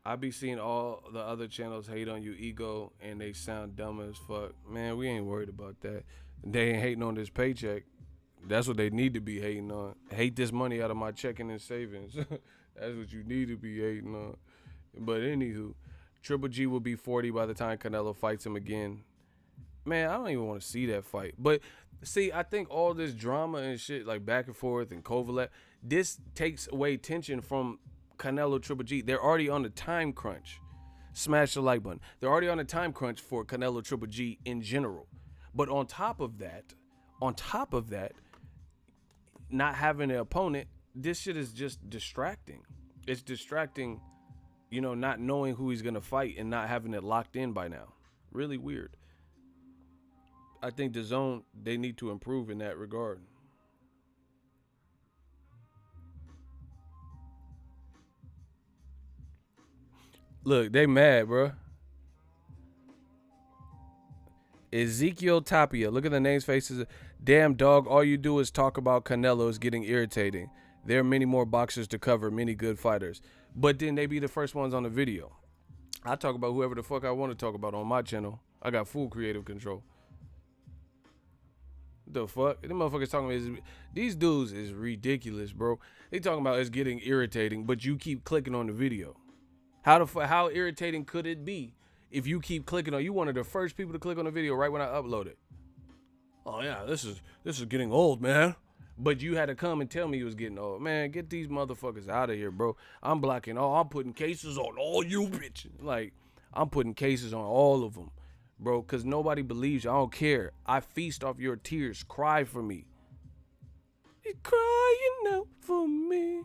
I be seeing all the other channels hate on you, ego, and they sound dumb as fuck. Man, we ain't worried about that. They ain't hating on this paycheck. That's what they need to be hating on. Hate this money out of my checking and savings. That's what you need to be hating on. But anywho, Triple G will be 40 by the time Canelo fights him again. Man, I don't even want to see that fight. But see, I think all this drama and shit, like back and forth and Kovalev, this takes away tension from Canelo Triple G. They're already on the time crunch. Smash the like button. They're already on a time crunch for Canelo Triple G in general. But on top of that, not having an opponent, this shit is just distracting. It's distracting, you know, not knowing who he's gonna fight and not having it locked in by now. Really weird. I think DAZN, they need to improve in that regard. Look, they mad, bro. Ezekiel Tapia. Look at the names, faces. Damn, dog, all you do is talk about Canelo is getting irritating. There are many more boxers to cover, many good fighters. But then they be the first ones on the video. I talk about whoever the fuck I want to talk about on my channel. I got full creative control. The fuck? Them motherfuckers talking about these dudes is ridiculous, bro. They talking about it's getting irritating, but you keep clicking on the video. How irritating could it be if you keep clicking on? You one of the first people to click on the video right when I upload it. Oh yeah, this is getting old, man. But you had to come and tell me it was getting old. Man, get these motherfuckers out of here, bro. I'm putting cases on all you bitches. Like, I'm putting cases on all of them, bro, because nobody believes you. I don't care. I feast off your tears. Cry for me. You're crying out for me.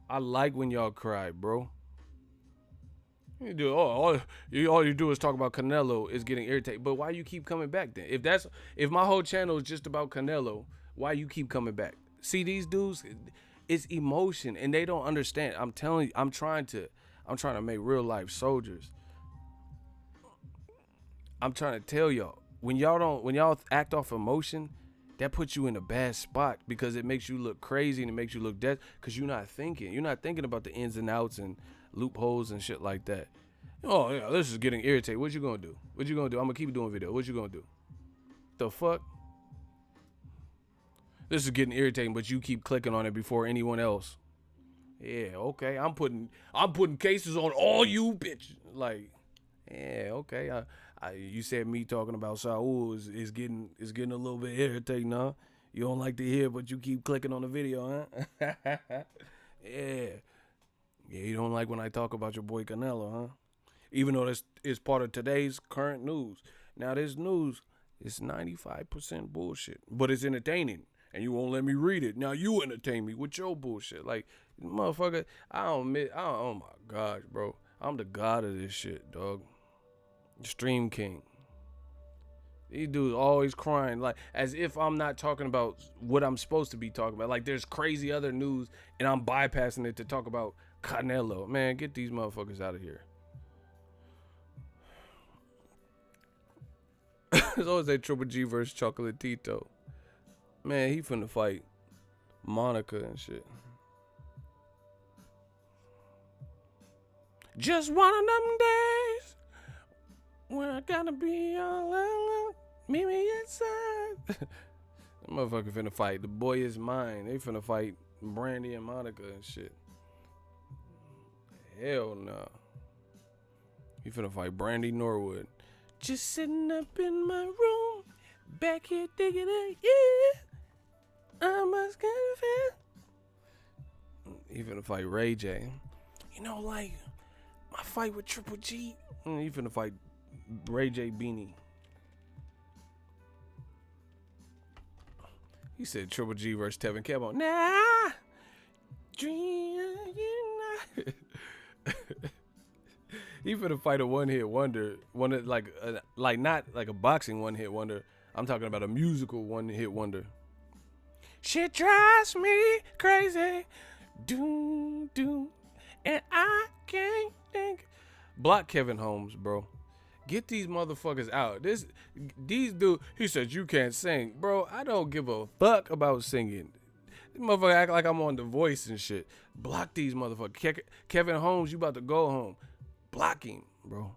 I like when y'all cry, bro. You do all you do is talk about Canelo is getting irritated. But why you keep coming back then? If my whole channel is just about Canelo, why you keep coming back? See, these dudes, it's emotion, and they don't understand. I'm telling you, I'm trying to make real life soldiers. I'm trying to tell y'all, when y'all act off emotion, that puts you in a bad spot because it makes you look crazy and it makes you look dead because you're not thinking about the ins and outs and loopholes and shit like that. Oh yeah, this is getting irritated. What you gonna do? I'm gonna keep doing video. What you gonna do? The fuck? This is getting irritating, but you keep clicking on it before anyone else. Yeah, okay. I'm putting cases on all you bitches. Like, yeah, okay. You said me talking about Saul is getting a little bit irritating, huh? You don't like to hear, but you keep clicking on the video, huh? Yeah. Yeah, you don't like when I talk about your boy Canelo, huh? Even though this is part of today's current news. Now, this news is 95% bullshit, but it's entertaining, and you won't let me read it. Now you entertain me with your bullshit. Like, motherfucker, oh my gosh, bro. I'm the god of this shit, dog. Stream King. These dudes always crying, like, as if I'm not talking about what I'm supposed to be talking about. Like, there's crazy other news, and I'm bypassing it to talk about Canelo. Man, get these motherfuckers out of here. There's always that Triple G versus Chocolatito. Man, he finna fight Monica and shit. Just one of them days when I gotta be all alone. Meet me inside. That motherfucker finna fight The Boy Is Mine. They finna fight Brandy and Monica and shit. Hell no. He finna fight Brandy Norwood. Just sitting up in my room, back here digging it, yeah. I must confess. He finna fight Ray J. You know, like, my fight with Triple G. He finna fight Ray J Beanie. He said Triple G versus Tevin Campbell. Nah, dream you know. He finna fight a one-hit wonder, like not like a boxing one-hit wonder. I'm talking about a musical one-hit wonder. Shit drives me crazy, doom doom, and I can't think. Block Kevin Holmes, bro. Get these motherfuckers out. These dudes. He said you can't sing, bro. I don't give a fuck about singing. This motherfucker act like I'm on The Voice and shit. Block these motherfuckers. Kevin Holmes, you about to go home. Block him, bro.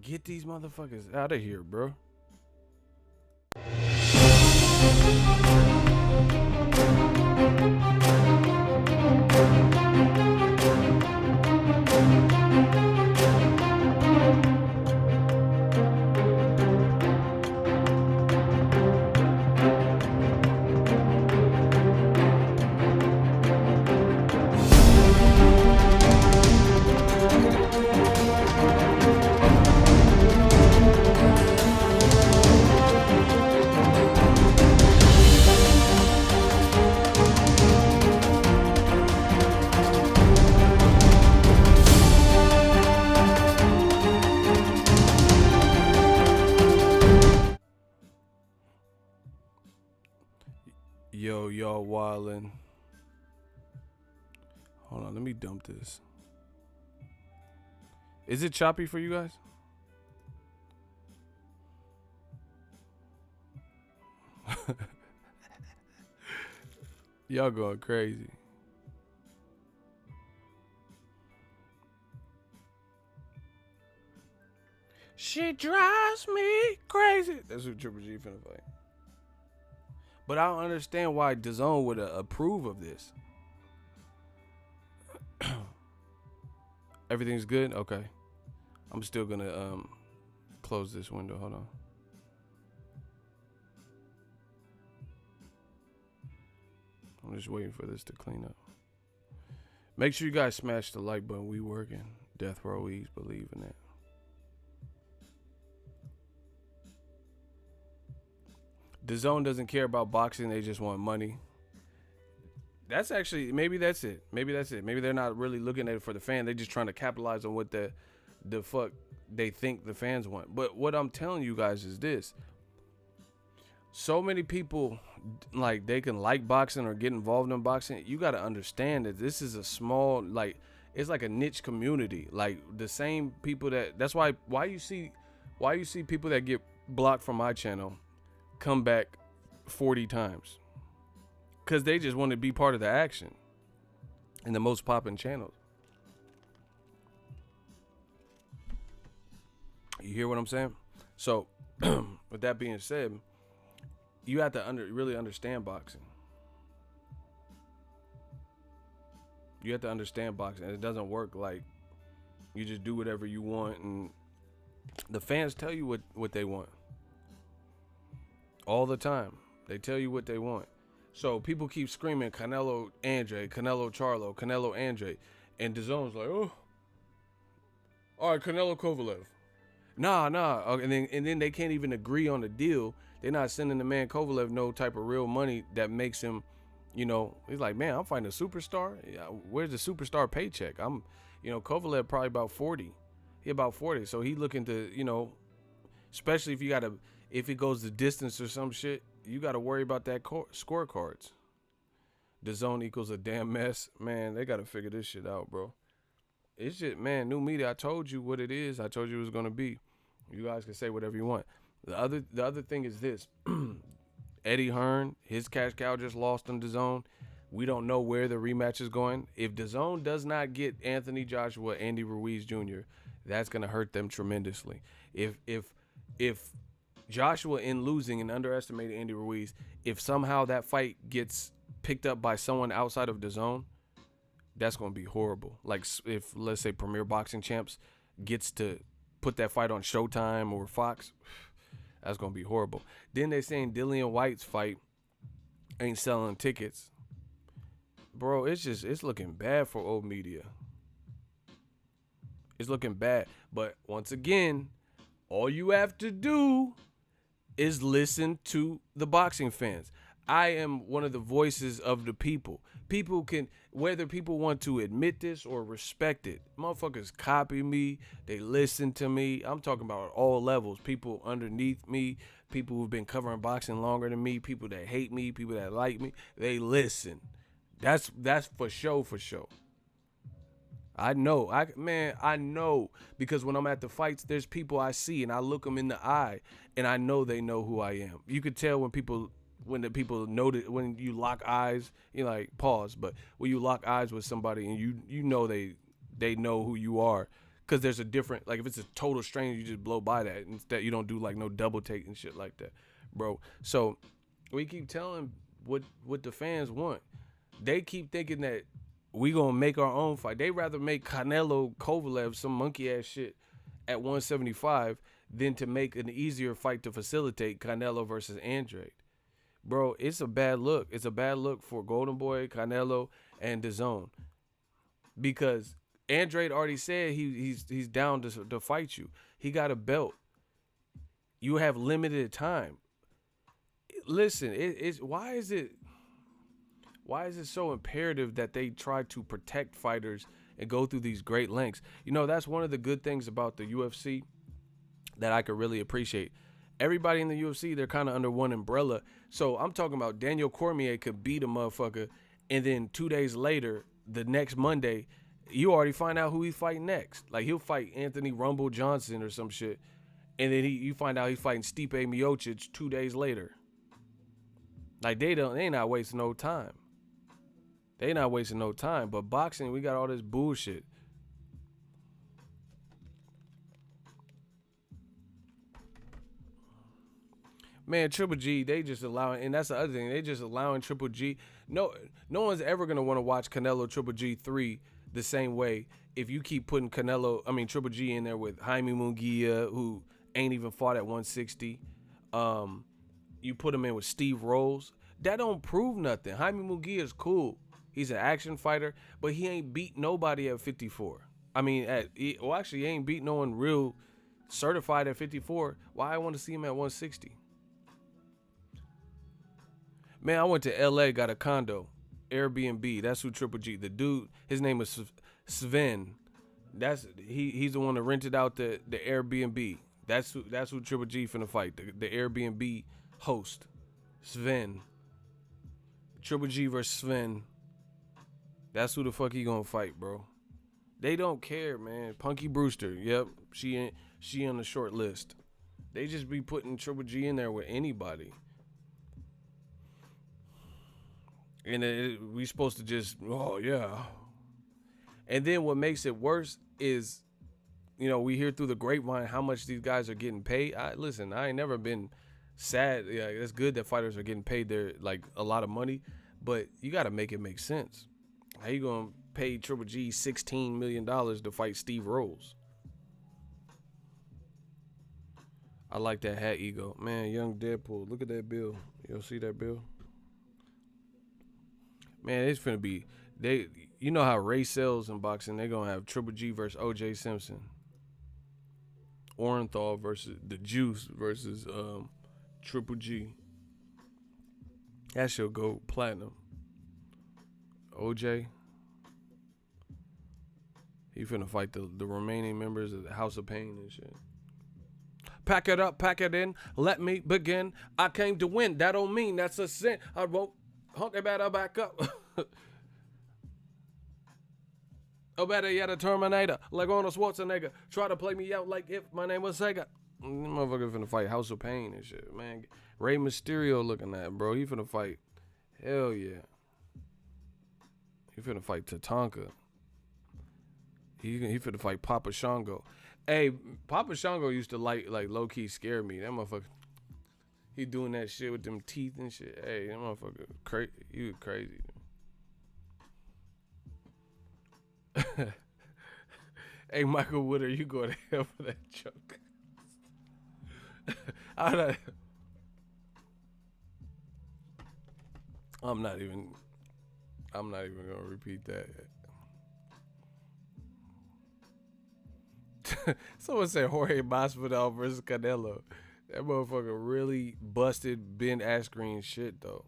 Get these motherfuckers out of here, bro. Yo, y'all wildin'. Hold on, let me dump this. Is it choppy for you guys? Y'all going crazy. She drives me crazy. That's what Triple G finna fight. But I don't understand why DAZN would approve of this. Everything's good? Okay. I'm still gonna close this window. Hold on. I'm just waiting for this to clean up. Make sure you guys smash the like button. We working. Death Row East, believe in that. DAZN doesn't care about boxing. They just want money. That's actually, maybe that's it. Maybe they're not really looking at it for the fan. They're just trying to capitalize on what the fuck they think the fans want. But what I'm telling you guys is this. So many people, like, they can like boxing or get involved in boxing. You got to understand that this is a small, like, it's like a niche community. Like the same people that's why you see people that get blocked from my channel come back 40 times, because they just want to be part of the action in the most popping channels. You hear what I'm saying? So with that being said, you have to really understand boxing. You have to understand boxing. It doesn't work like you just do whatever you want, and the fans tell you what they want all the time. They tell you what they want. So people keep screaming Canelo Andrade, Canelo Charlo, Canelo Andrade, and DAZN's like, oh, all right, Canelo Kovalev. Nah. And then they can't even agree on the deal. They're not sending the man Kovalev no type of real money that makes him, he's like, man, I'm fighting a superstar. Where's the superstar paycheck? Kovalev probably about 40. He about 40. So he looking to, especially if it goes the distance or some shit, you got to worry about that scorecards. DAZN equals a damn mess. Man, they got to figure this shit out, bro. It's just, man, new media. I told you what it is. I told you it was going to be. You guys can say whatever you want. The other thing is this. Eddie Hearn, his cash cow just lost on DAZN. We don't know where the rematch is going. If DAZN does not get Anthony Joshua, Andy Ruiz Jr., that's going to hurt them tremendously. If Joshua, in losing and underestimating Andy Ruiz, if somehow that fight gets picked up by someone outside of DAZN, that's going to be horrible. Like if, let's say, Premier Boxing Champs gets to put that fight on Showtime or Fox, that's going to be horrible. Then they're saying Dillian White's fight ain't selling tickets. Bro, it's looking bad for old media. It's looking bad. But once again, all you have to do is listen to the boxing fans. I am one of the voices of the people. People can, whether people want to admit this or respect it, motherfuckers copy me, they listen to me. I'm talking about all levels. People underneath me, people who've been covering boxing longer than me, people that hate me, people that like me, they listen. That's for show. I know. I know, because when I'm at the fights, there's people I see and I look them in the eye and I know they know who I am. You could tell when the people notice, when you lock eyes, like, pause, but when you lock eyes with somebody and you know they know who you are, because there's a different, like, if it's a total stranger, you just blow by that. Instead, you don't do like no double take and shit like that, bro. So we keep telling what the fans want. They keep thinking that we gonna make our own fight. They rather make Canelo Kovalev some monkey ass shit at 175 than to make an easier fight to facilitate Canelo versus Andrade. Bro, it's a bad look. It's a bad look for Golden Boy, Canelo, and DAZN, because Andrade already said he's down to fight you. He got a belt. You have limited time. Listen, why is it so imperative that they try to protect fighters and go through these great lengths? That's one of the good things about the UFC that I could really appreciate. Everybody in the UFC, they're kind of under one umbrella. So I'm talking about Daniel Cormier could beat a motherfucker, and then 2 days later, the next Monday, you already find out who he's fighting next. Like, he'll fight Anthony Rumble Johnson or some shit, and then you find out he's fighting Stipe Miocic 2 days later. Like, they ain't not wasting no time. They not wasting no time. But boxing, we got all this bullshit. Man, Triple G, they just allowing, and that's the other thing, they just allowing Triple G. No one's ever gonna want to watch Canelo Triple G 3 the same way if you keep putting Triple G in there with Jaime Munguia, who ain't even fought at 160. You put him in with Steve Rolls. That don't prove nothing. Jaime Munguia is cool. He's an action fighter, but he ain't beat nobody at 54. He ain't beat no one real certified at 54. Why I want to see him at 160? Man, I went to LA, got a condo, Airbnb. That's who Triple G. The dude, his name is Sven. He's the one that rented out the Airbnb. That's who Triple G finna fight. The Airbnb host. Sven. Triple G versus Sven. That's who the fuck he gonna fight, bro. They don't care, man. Punky Brewster. Yep. She on the short list. They just be putting Triple G in there with anybody. And we supposed to just, oh, yeah. And then what makes it worse is, we hear through the grapevine how much these guys are getting paid. Listen, I ain't never been sad. Yeah, it's good that fighters are getting paid their, a lot of money. But you got to make it make sense. How you going to pay Triple G $16 million to fight Steve Rose? I like that hat, Ego. Man, young Deadpool. Look at that bill. You see that bill? Man, it's finna be. You know how Ray sells in boxing. They're going to have Triple G versus O.J. Simpson. Orenthal versus the Juice versus Triple G. That should go platinum. OJ. He finna fight the remaining members of the House of Pain and shit. Pack it up, pack it in. Let me begin. I came to win. That don't mean that's a sin. I won't. Hunt it better back up. Oh, better yet, a Terminator. Like Arnold Schwarzenegger. Try to play me out like if my name was Sega. Motherfucker finna fight House of Pain and shit, man. Rey Mysterio looking at, bro. He finna fight. Hell yeah. He finna fight Tatanka. He finna fight Papa Shango. Hey, Papa Shango used to like low key scare me. That motherfucker. He doing that shit with them teeth and shit. Hey, that motherfucker crazy. You crazy. Hey, Michael Wood, are you going to hell for that joke? I'm not even gonna repeat that. Someone said Jorge Masvidal versus Canelo. That motherfucker really busted Ben Askren's shit though.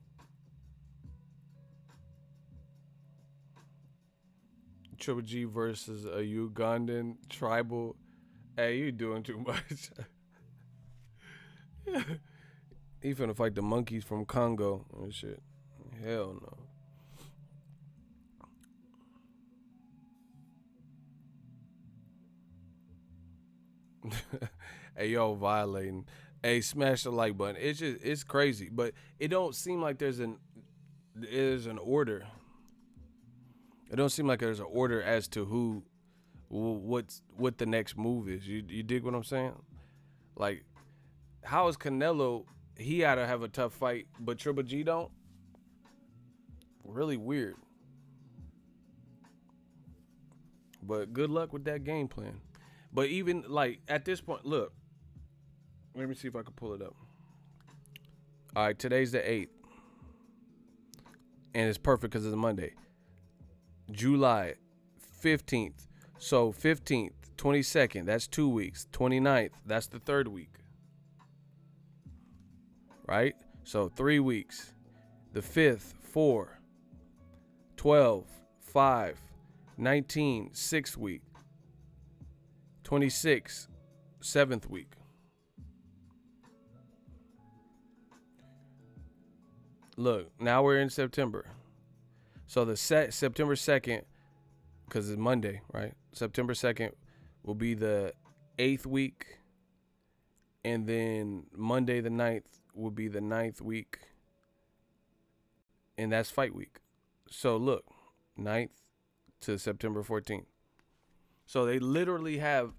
Triple G versus a Ugandan tribal. Hey, you doing too much. He finna fight the monkeys from Congo and shit. Hell no. Hey, yo, violating. Hey, smash the like button. It's crazy, but it don't seem like there's an order. It don't seem like there's an order as to what the next move is. You dig what I'm saying? Like, how is Canelo? He had to have a tough fight, but Triple G don't. Really weird. But good luck with that game plan. But even like at this point, look. Let me see if I can pull it up. All right, today's the 8th. And it's perfect because it's a Monday. July 15th. So 15th, 22nd, that's 2 weeks. 29th, that's the 3rd week. Right? So 3 weeks. The 5th, 4. 12, 5. 19, 6th week. 26, 7th week. Look, now we're in September. So the September 2nd, because it's Monday, right? September 2nd will be the 8th week. And then Monday the 9th will be the 9th week. And that's fight week. So look, 9th to September 14th. So they literally have,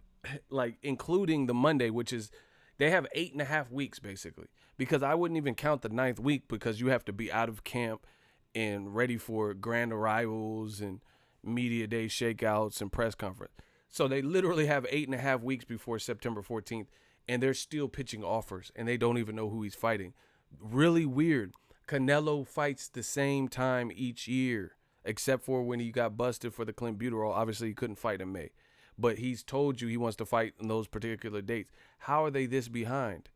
like, including the Monday, which is, they have 8.5 weeks, basically. Because I wouldn't even count the 9th week because you have to be out of camp and ready for grand arrivals and media day shakeouts and press conference. So they literally have 8.5 weeks before September 14th, and they're still pitching offers, and they don't even know who he's fighting. Really weird. Canelo fights the same time each year, except for when he got busted for the clenbuterol. Obviously, he couldn't fight in May. But he's told you he wants to fight in those particular dates. How are they this behind?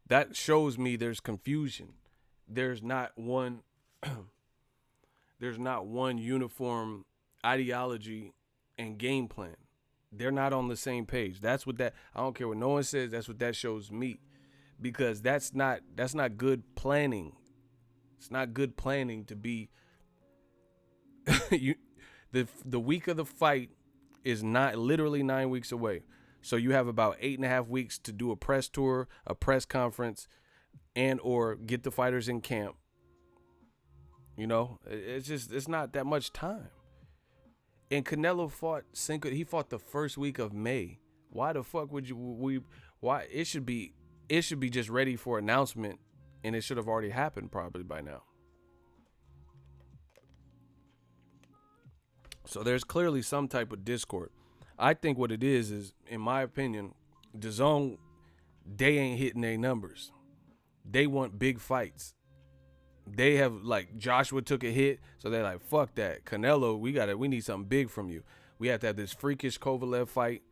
That shows me there's confusion. There's not one there's not one uniform ideology and game plan. They're not on the same page. That's what that, I don't care what no one says, that's what that shows me. because that's not good planning. It's not good planning to be you the week of the fight is not literally 9 weeks away. So you have about 8.5 weeks to do a press tour, a press conference, and or get the fighters in camp. It's not that much time. And Canelo fought Cinco. He fought the first week of May. Why the fuck would why it should be just ready for announcement, and it should have already happened probably by now. So there's clearly some type of discord. I think what it is in my opinion, DAZN, they ain't hitting their numbers. They want big fights. They have, like, Joshua took a hit, so they're like, fuck that. Canelo, we need something big from you. We have to have this freakish Kovalev fight.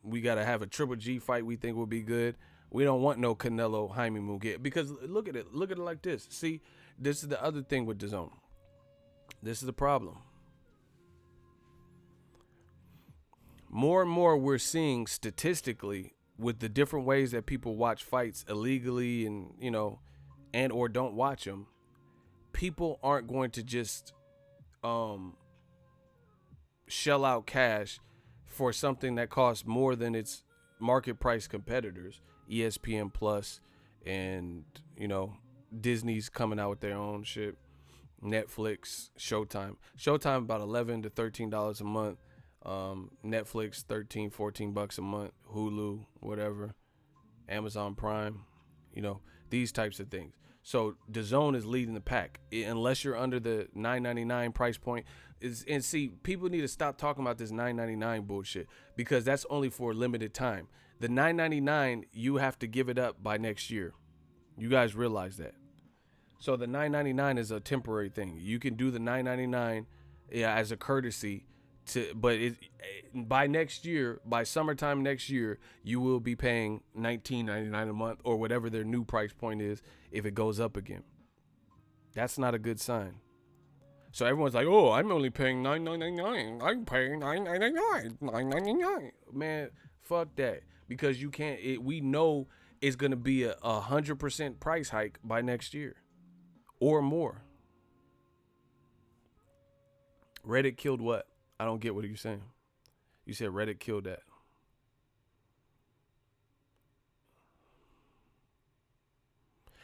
We got to have a Triple G fight we think will be good. We don't want no Canelo Jaime Munguia, because look at it like this. See, this is the other thing with DAZN. This is the problem. More and more we're seeing statistically with the different ways that people watch fights illegally and, and or don't watch them, people aren't going to just shell out cash for something that costs more than its market price competitors, ESPN Plus, and Disney's coming out with their own shit, Netflix, Showtime about $11 to $13 a month, Netflix $13-14 a month, Hulu, whatever, Amazon Prime, these types of things. So DAZN is leading the pack unless you're under the $9.99 price point. And see, people need to stop talking about this $9.99 bullshit, because that's only for a limited time. The $9.99, you have to give it up by next year. You guys realize that. So the $9.99 is a temporary thing. You can do the $9.99 as a courtesy but by next year, by summertime next year, you will be paying $19.99 a month or whatever their new price point is if it goes up again. That's not a good sign. So everyone's like, "Oh, I'm only paying $9.99. I'm paying $9.99. Man, fuck that. Because you can't. We know it's gonna be a 100% price hike by next year, or more. Reddit killed what? I don't get what you're saying. You said Reddit killed that.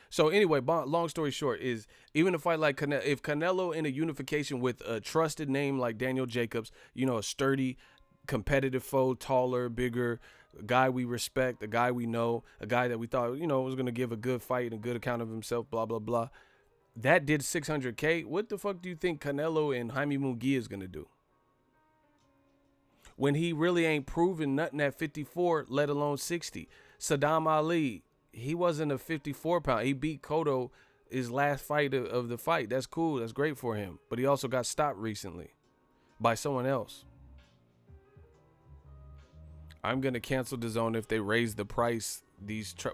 So anyway, long story short is, even a fight like Canelo, if Canelo in a unification with a trusted name like Daniel Jacobs, a sturdy, competitive foe, taller, bigger, a guy we respect, a guy we know, a guy that we thought, was going to give a good fight and a good account of himself, blah, blah, blah. That did 600K. What the fuck do you think Canelo and Jaime Munguia is going to do? When he really ain't proven nothing at 54, let alone 60. Saddam Ali, he wasn't a 54 pound. He beat Cotto his last fight of the fight. That's cool. That's great for him. But he also got stopped recently by someone else. I'm going to cancel DAZN if they raise the price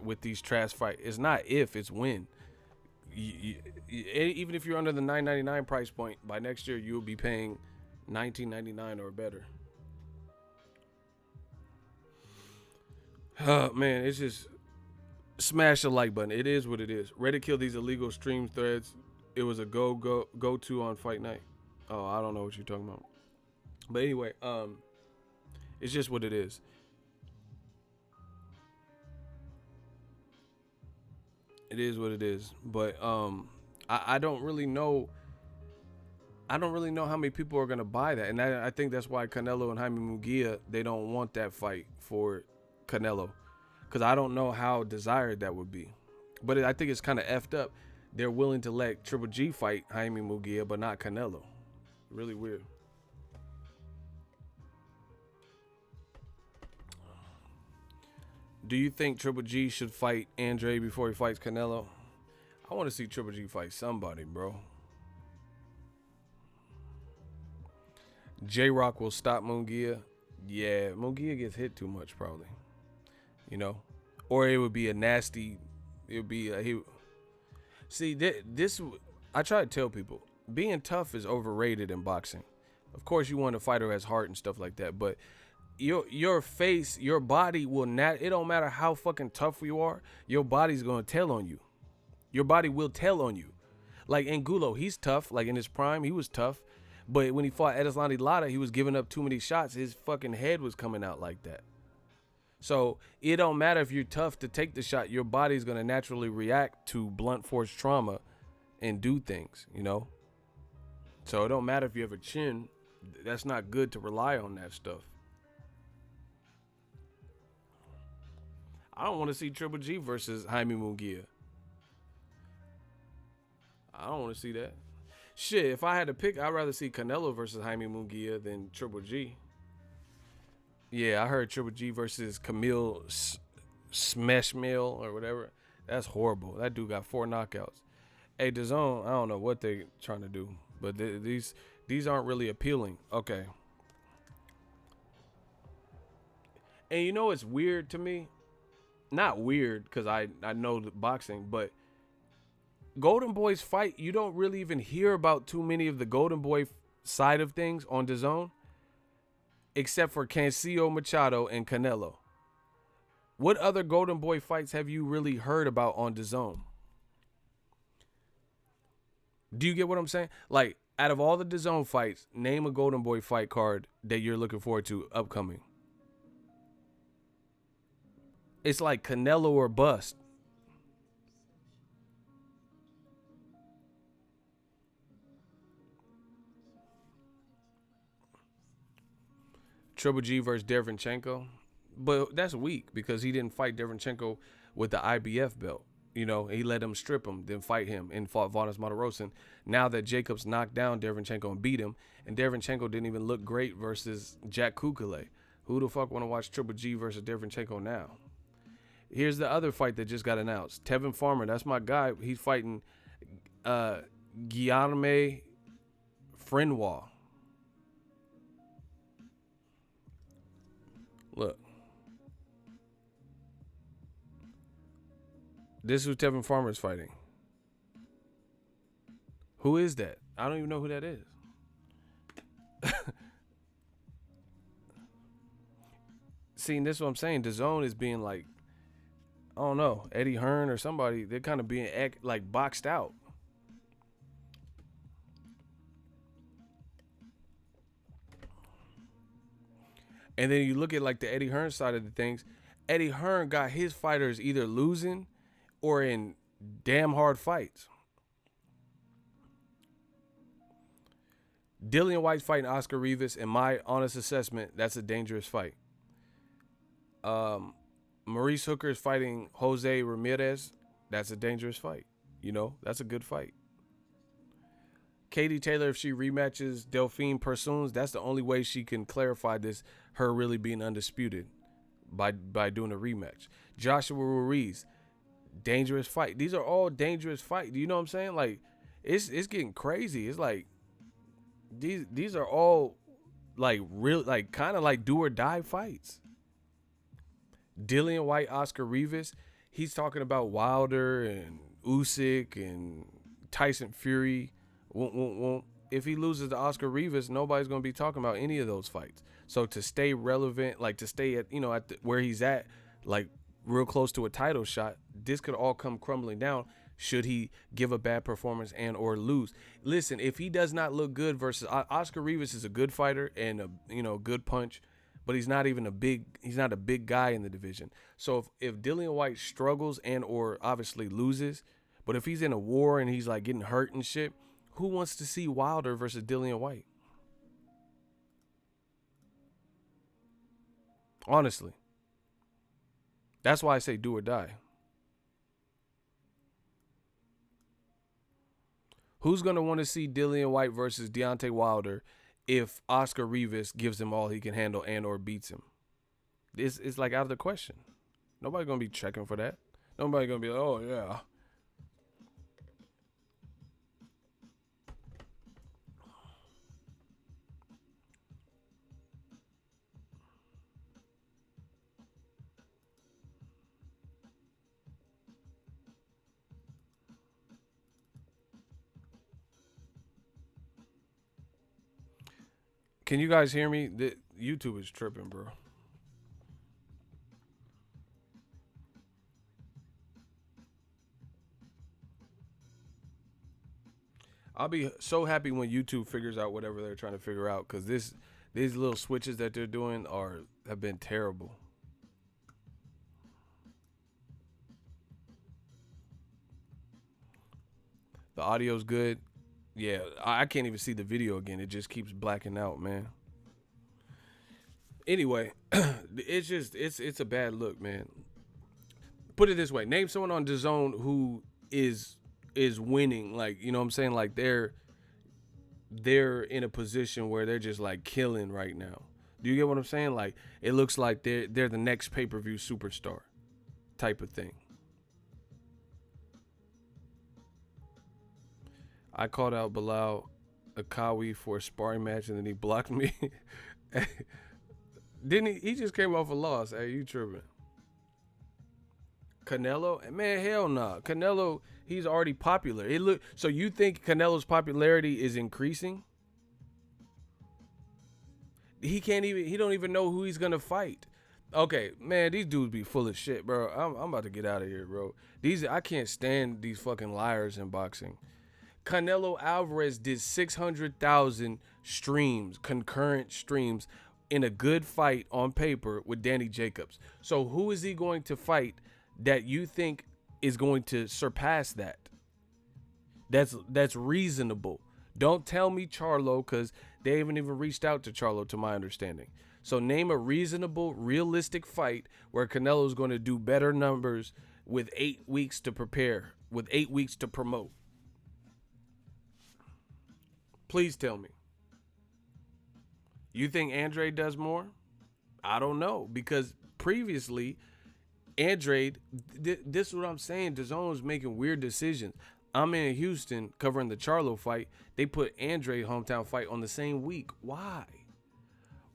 with these trash fights. It's not if, it's when. Even if you're under the $9.99 price point, by next year you'll be paying $19.99 or better. Man, it's just smash the like button. It is what it is. Reddit killed these illegal stream threads. It was a go to on fight night. Oh, I don't know what you're talking about. But anyway, it's just what it is. It is what it is. But I don't really know. I don't really know how many people are gonna buy that, and I think that's why Canelo and Jaime Munguia, they don't want that fight for Canelo, because I don't know how desired that would be. But I think it's kind of effed up. They're willing to let Triple G fight Jaime Munguia, but not Canelo. Really weird. Do you think Triple G should fight Andrade before he fights Canelo? I want to see Triple G fight somebody, bro. J-Rock will stop Munguia. Yeah, Munguia gets hit too much, probably. Or it would be a nasty. It would be See, this. I try to tell people, being tough is overrated in boxing. Of course, you want a fighter who has heart and stuff like that, but your face, your body will not. It don't matter how fucking tough you are. Your body's gonna tell on you. Your body will tell on you. Like Angulo, he's tough. Like in his prime, he was tough. But when he fought Edeslani Lara, he was giving up too many shots. His fucking head was coming out like that. So it don't matter if you're tough to take the shot. Your body's gonna naturally react to blunt force trauma and do things, you know. So it don't matter if you have a chin. That's not good to rely on that stuff. I don't want to see Triple G versus Jaime Munguia. I don't want to see that. Shit, if I had to pick, I'd rather see Canelo versus Jaime Munguia than Triple G. Yeah, I heard Triple G versus Camille Smashmill or whatever. That's horrible. That dude got 4 knockouts. Hey, DAZN, I don't know what they trying to do, but these aren't really appealing. Okay. And you know it's weird to me? Not weird because I know the boxing, but Golden Boy's fight, you don't really even hear about too many of the Golden Boy side of things on DAZN, except for Cancio Machado and Canelo. What other Golden Boy fights have you really heard about on DAZN? Do you get what I'm saying? Like, out of all the DAZN fights, name a Golden Boy fight card that you're looking forward to upcoming. It's like Canelo or bust. Triple G versus Derevyanchenko. But that's weak because he didn't fight Derevyanchenko with the IBF belt. You know, he let him strip him, then fight him, and fought Vanes Martirosyan. Now that Jacobs knocked down Derevyanchenko and beat him, and Derevyanchenko didn't even look great versus Jack Kukule. Who the fuck want to watch Triple G versus Derevyanchenko now? Here's the other fight that just got announced. Tevin Farmer, that's my guy. He's fighting Guilherme Frenois. Look. This is who Tevin Farmer is fighting. Who is that? I don't even know who that is. See, this is what I'm saying. DAZN is being like, I don't know, Eddie Hearn or somebody. They're kind of being like boxed out. And then you look at like the Eddie Hearn side of the things. Eddie Hearn got his fighters either losing or in damn hard fights. Dillian White fighting Oscar Rivas, in my honest assessment, that's a dangerous fight. Maurice Hooker is fighting Jose Ramirez. That's a dangerous fight. You know, that's a good fight. Katie Taylor, if she rematches Delphine Persoons, that's the only way she can clarify this, her really being undisputed by doing a rematch. Joshua Ruiz, dangerous fight. These are all dangerous fights. Do you know what I'm saying? Like, it's getting crazy. It's like these are all like real, like kind of like do or die fights. Dillian White, Oscar Rivas, he's talking about Wilder and Usyk and Tyson Fury. If he loses to Oscar Rivas, nobody's going to be talking about any of those fights. So to stay relevant, like to stay at, you know, at where he's at, like real close to a title shot, this could all come crumbling down should he give a bad performance and or lose. Listen, if he does not look good versus Oscar Rivas is a good fighter and a, you know, good punch, but he's not a big guy in the division. So if Dillian White struggles and or obviously loses, but if he's in a war and he's like getting hurt and shit, who wants to see Wilder versus Dillian White? Honestly. That's why I say do or die. Who's going to want to see Dillian White versus Deontay Wilder if Oscar Rivas gives him all he can handle and or beats him? It's like out of the question. Nobody's going to be checking for that. Nobody's going to be like, oh, yeah. Can you guys hear me? The YouTube is tripping, bro. I'll be so happy when YouTube figures out whatever they're trying to figure out, because these little switches that they're doing have been terrible. The audio's good. Yeah, I can't even see the video again. It just keeps blacking out, man. Anyway, it's a bad look, man. Put it this way: name someone on DAZN who is winning. Like, you know what I'm saying? Like they're in a position where they're just like killing right now. Do you get what I'm saying? Like, it looks like they're the next pay-per-view superstar type of thing. I called out Bilal Akawi for a sparring match and then he blocked me. Didn't he? He just came off a loss. Hey, you tripping? Canelo? Man, hell nah. Canelo, he's already popular. So you think Canelo's popularity is increasing? He don't even know who he's gonna fight. Okay, man, these dudes be full of shit, bro. I'm about to get out of here, bro. I can't stand these fucking liars in boxing. Canelo Alvarez did 600,000 streams, concurrent streams, in a good fight on paper with Danny Jacobs. So who is he going to fight that you think is going to surpass that? That's reasonable. Don't tell me Charlo, because they haven't even reached out to Charlo, to my understanding. So name a reasonable, realistic fight where Canelo is going to do better numbers with 8 weeks to prepare, with 8 weeks to promote. Please tell me. You think Andrade does more? I don't know, because previously, Andrade, this is what I'm saying, DAZN was making weird decisions. I'm in Houston covering the Charlo fight. They put Andrade hometown fight on the same week. Why?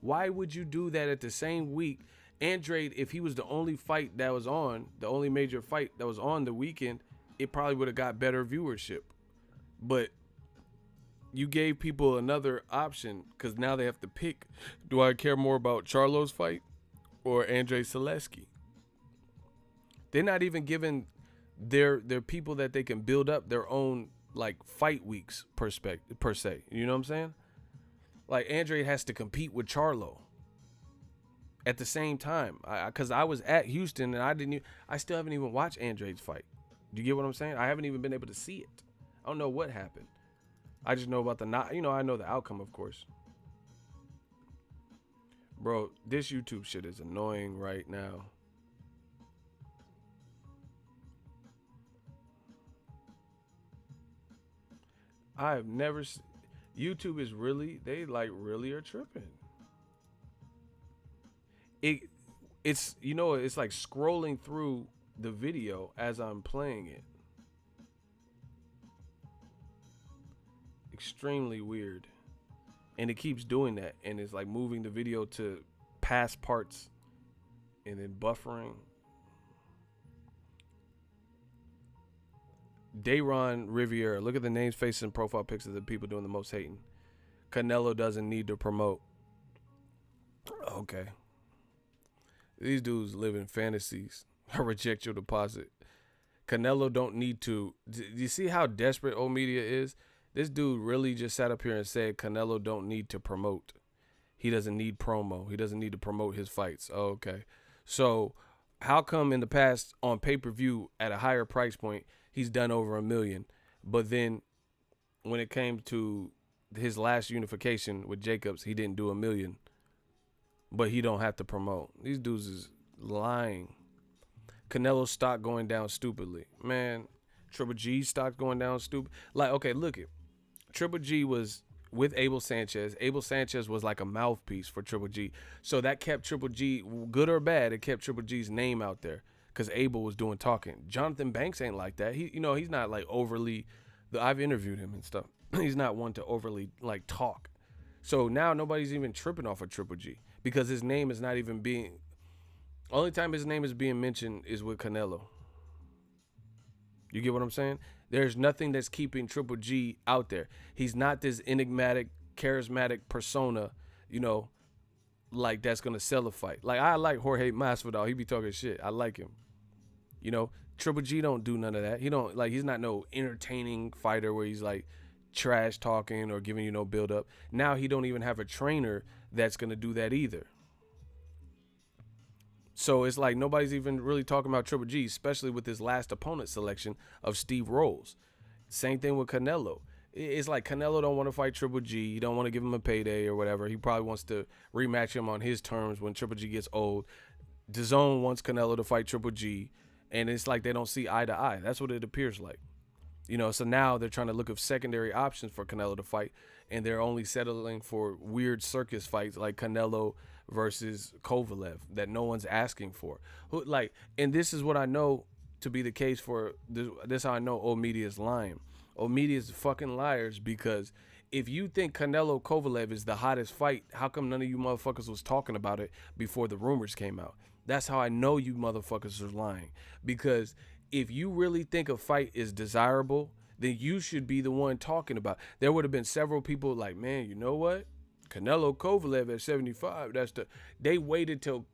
Why would you do that at the same week? Andrade, if he was the only fight that was on, the only major fight that was on the weekend, it probably would have got better viewership. But you gave people another option, because now they have to pick. Do I care more about Charlo's fight or Andre Selesky? They're not even giving their people that they can build up their own like fight weeks per se. You know what I'm saying? Like, Andre has to compete with Charlo at the same time. Because I was at Houston and I still haven't even watched Andre's fight. Do you get what I'm saying? I haven't even been able to see it. I don't know what happened. I just know about I know the outcome, of course. Bro, this YouTube shit is annoying right now. I've never YouTube is really, they like really are tripping. It's it's like scrolling through the video as I'm playing it. Extremely weird. And it keeps doing that, and it's like moving the video to past parts and then buffering. Dayron Riviera. Look at the names, faces, and profile pics of the people doing the most hating. Canelo doesn't need to promote. Okay. These dudes live in fantasies. I reject your deposit. Canelo don't need to. Do you see how desperate old media is? This dude really just sat up here and said Canelo don't need to promote. He doesn't need promo. He doesn't need to promote his fights. Oh, okay. So how come in the past on pay-per-view at a higher price point, he's done over $1 million, but then when it came to his last unification with Jacobs, he didn't do $1 million, but he don't have to promote? These dudes is lying. Canelo's stock going down stupidly. Man, Triple G's stock going down stupid. Like, okay, look it. Triple G was with Abel Sanchez. Abel Sanchez was like a mouthpiece for Triple G. So that kept Triple G, good or bad, it kept Triple G's name out there because Abel was doing talking. Jonathan Banks ain't like that. He's not like overly, I've interviewed him and stuff. He's not one to overly like talk. So now nobody's even tripping off of Triple G because his name is not even being, only time his name is being mentioned is with Canelo. You get what I'm saying? There's nothing that's keeping Triple G out there. He's not this enigmatic, charismatic persona, like that's going to sell a fight. Like, I like Jorge Masvidal. He be talking shit. I like him. Triple G don't do none of that. He's not no entertaining fighter where he's like trash talking or giving you no build up. Now he don't even have a trainer that's going to do that either. So it's like nobody's even really talking about Triple G, especially with his last opponent selection of Steve Rolls. Same thing with Canelo. It's like Canelo don't want to fight Triple G. He don't want to give him a payday or whatever. He probably wants to rematch him on his terms when Triple G gets old. DAZN wants Canelo to fight Triple G, and it's like they don't see eye to eye. That's what it appears like. So now they're trying to look at secondary options for Canelo to fight, and they're only settling for weird circus fights like Canelo versus Kovalev that no one's asking for. And this is what I know to be the case for this. This is how I know old media is lying. Old media is fucking liars, because if you think Canelo Kovalev is the hottest fight, how come none of you motherfuckers was talking about it before the rumors came out? That's how I know you motherfuckers are lying. Because if you really think a fight is desirable, then you should be the one talking about it. There would have been several people like, man, you know what? Canelo Kovalev at 75. They waited till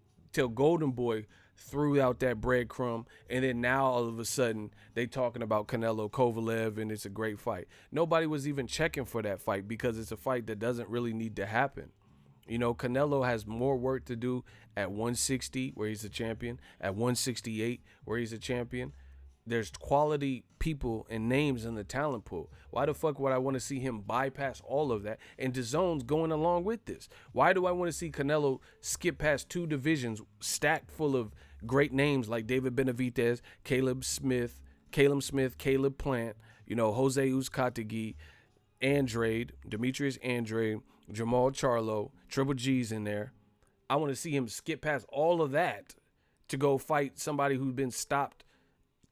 Golden Boy threw out that breadcrumb, and then now all of a sudden they talking about Canelo Kovalev and it's a great fight. Nobody was even checking for that fight because it's a fight that doesn't really need to happen. Canelo has more work to do at 160, where he's a champion, at 168, where he's a champion. There's quality people and names in the talent pool. Why the fuck would I want to see him bypass all of that? And DAZN's going along with this. Why do I want to see Canelo skip past 2 divisions stacked full of great names like David Benavidez, Caleb Smith, Caleb Plant, Jose Uzcategui, Andrade, Demetrius Andrade, Jamal Charlo, Triple G's in there. I want to see him skip past all of that to go fight somebody who's been stopped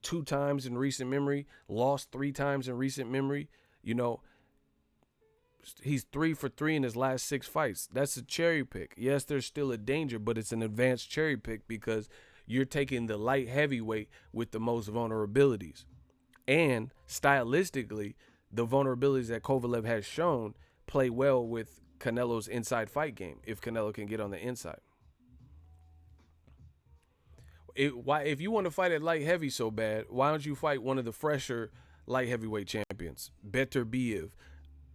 2 times in recent memory, lost 3 times in recent memory. He's 3 for 3 in his last 6 fights. That's a cherry pick. Yes, there's still a danger, but it's an advanced cherry pick because you're taking the light heavyweight with the most vulnerabilities. And stylistically, the vulnerabilities that Kovalev has shown play well with Canelo's inside fight game if Canelo can get on the inside. If you want to fight at light heavy so bad, why don't you fight one of the fresher light heavyweight champions? Beterbiev,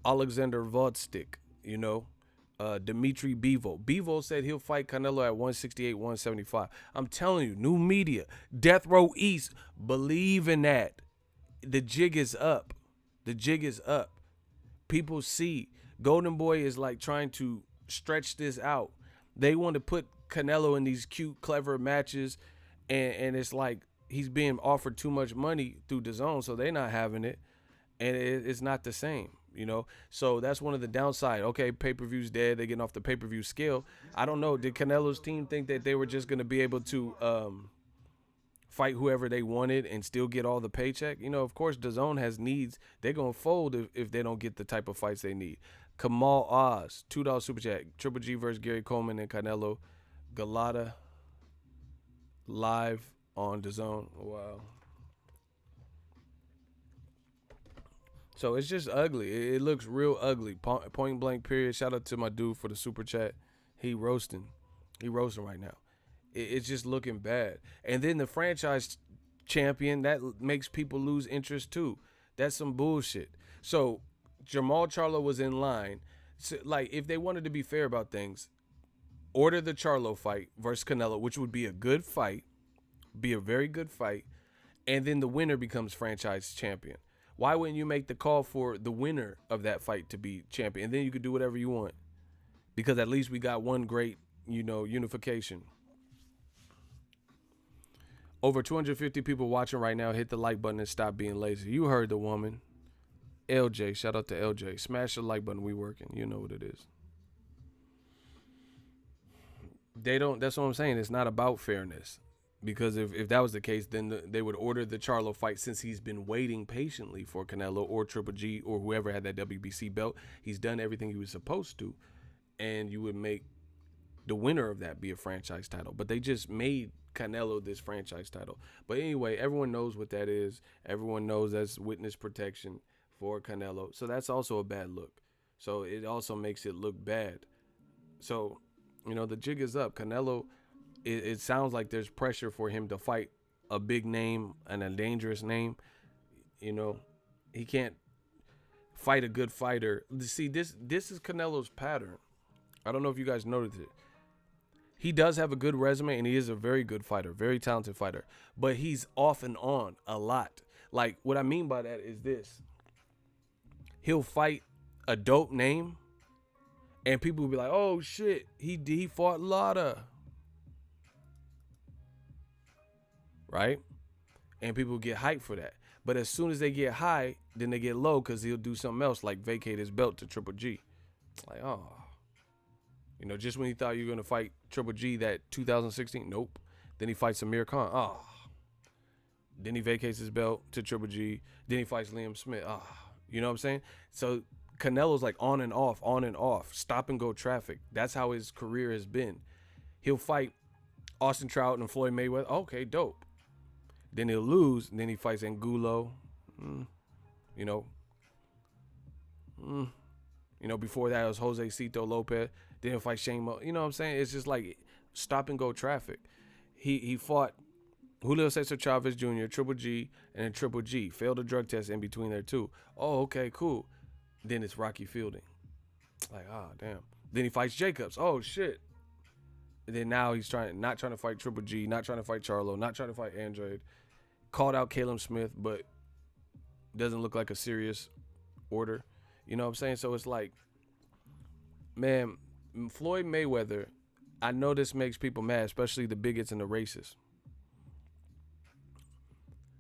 Alexander Vodstick, Dmitry Bivol. Bivol said he'll fight Canelo at 168, 175. I'm telling you, new media, Death Row East, believe in that. The jig is up. The jig is up. People see. Golden Boy is like trying to stretch this out. They want to put Canelo in these cute, clever matches, and it's like he's being offered too much money through DAZN, so they're not having it, and it's not the same, So that's one of the downside. Okay, pay-per-view's dead. They're getting off the pay-per-view scale. I don't know. Did Canelo's team think that they were just going to be able to fight whoever they wanted and still get all the paycheck? Of course, DAZN has needs. They're going to fold if they don't get the type of fights they need. Kamal Oz, $2 super chat. Triple G versus Gary Coleman and Canelo. Galata live on DAZN. Wow. So it's just ugly. It looks real ugly. Point blank period. Shout out to my dude for the super chat. He roasting right now. It's just looking bad. And then the franchise champion, that makes people lose interest too. That's some bullshit. So Jamal Charlo was in line. So, if they wanted to be fair about things, order the Charlo fight versus Canelo, which would be a good fight, be a very good fight, and then the winner becomes franchise champion. Why wouldn't you make the call for the winner of that fight to be champion? And then you could do whatever you want, because at least we got one great, unification. Over 250 people watching right now. Hit the like button and stop being lazy. You heard the woman. LJ, shout out to LJ. Smash the like button. We working. You know what it is. That's what I'm saying. It's not about fairness. Because if that was the case, then they would order the Charlo fight, since he's been waiting patiently for Canelo or Triple G or whoever had that WBC belt. He's done everything he was supposed to. And you would make the winner of that be a franchise title. But they just made Canelo this franchise title. But anyway, everyone knows what that is. Everyone knows that's witness protection for Canelo. So that's also a bad look. So it also makes it look bad. So, the jig is up. Canelo, it sounds like there's pressure for him to fight a big name and a dangerous name. He can't fight a good fighter. See, this is Canelo's pattern. I don't know if you guys noticed it. He does have a good resume, and he is a very good fighter, very talented fighter. But he's off and on a lot. Like, what I mean by that is this. He'll fight a dope name, and people will be like, oh, shit, he fought Lada. Right? And people get hyped for that. But as soon as they get high, then they get low because he'll do something else, like vacate his belt to Triple G. Like, oh. You know, just when he thought you were going to fight Triple G that 2016, nope. Then he fights Amir Khan. Oh. Then he vacates his belt to Triple G. Then he fights Liam Smith. Oh. You know what I'm saying? So Canelo's like on and off, stop and go traffic. That's how his career has been. He'll fight Austin Trout and Floyd Mayweather. Okay, dope. Then he'll lose, and then he fights Angulo. You know, before that it was Jose Cito Lopez. Then he'll fight Shane Mo. You know what I'm saying? It's just like stop and go traffic. He fought Julio Cesar Chavez Jr., Triple G, and then Triple G. Failed a drug test in between there too. Oh, okay, cool. Then it's Rocky Fielding. Like, damn. Then he fights Jacobs. Oh, shit. And then now he's not trying to fight Triple G, not trying to fight Charlo, not trying to fight Andrade. Called out Caleb Smith, but doesn't look like a serious order. You know what I'm saying? So it's like, man, Floyd Mayweather, I know this makes people mad, especially the bigots and the racists.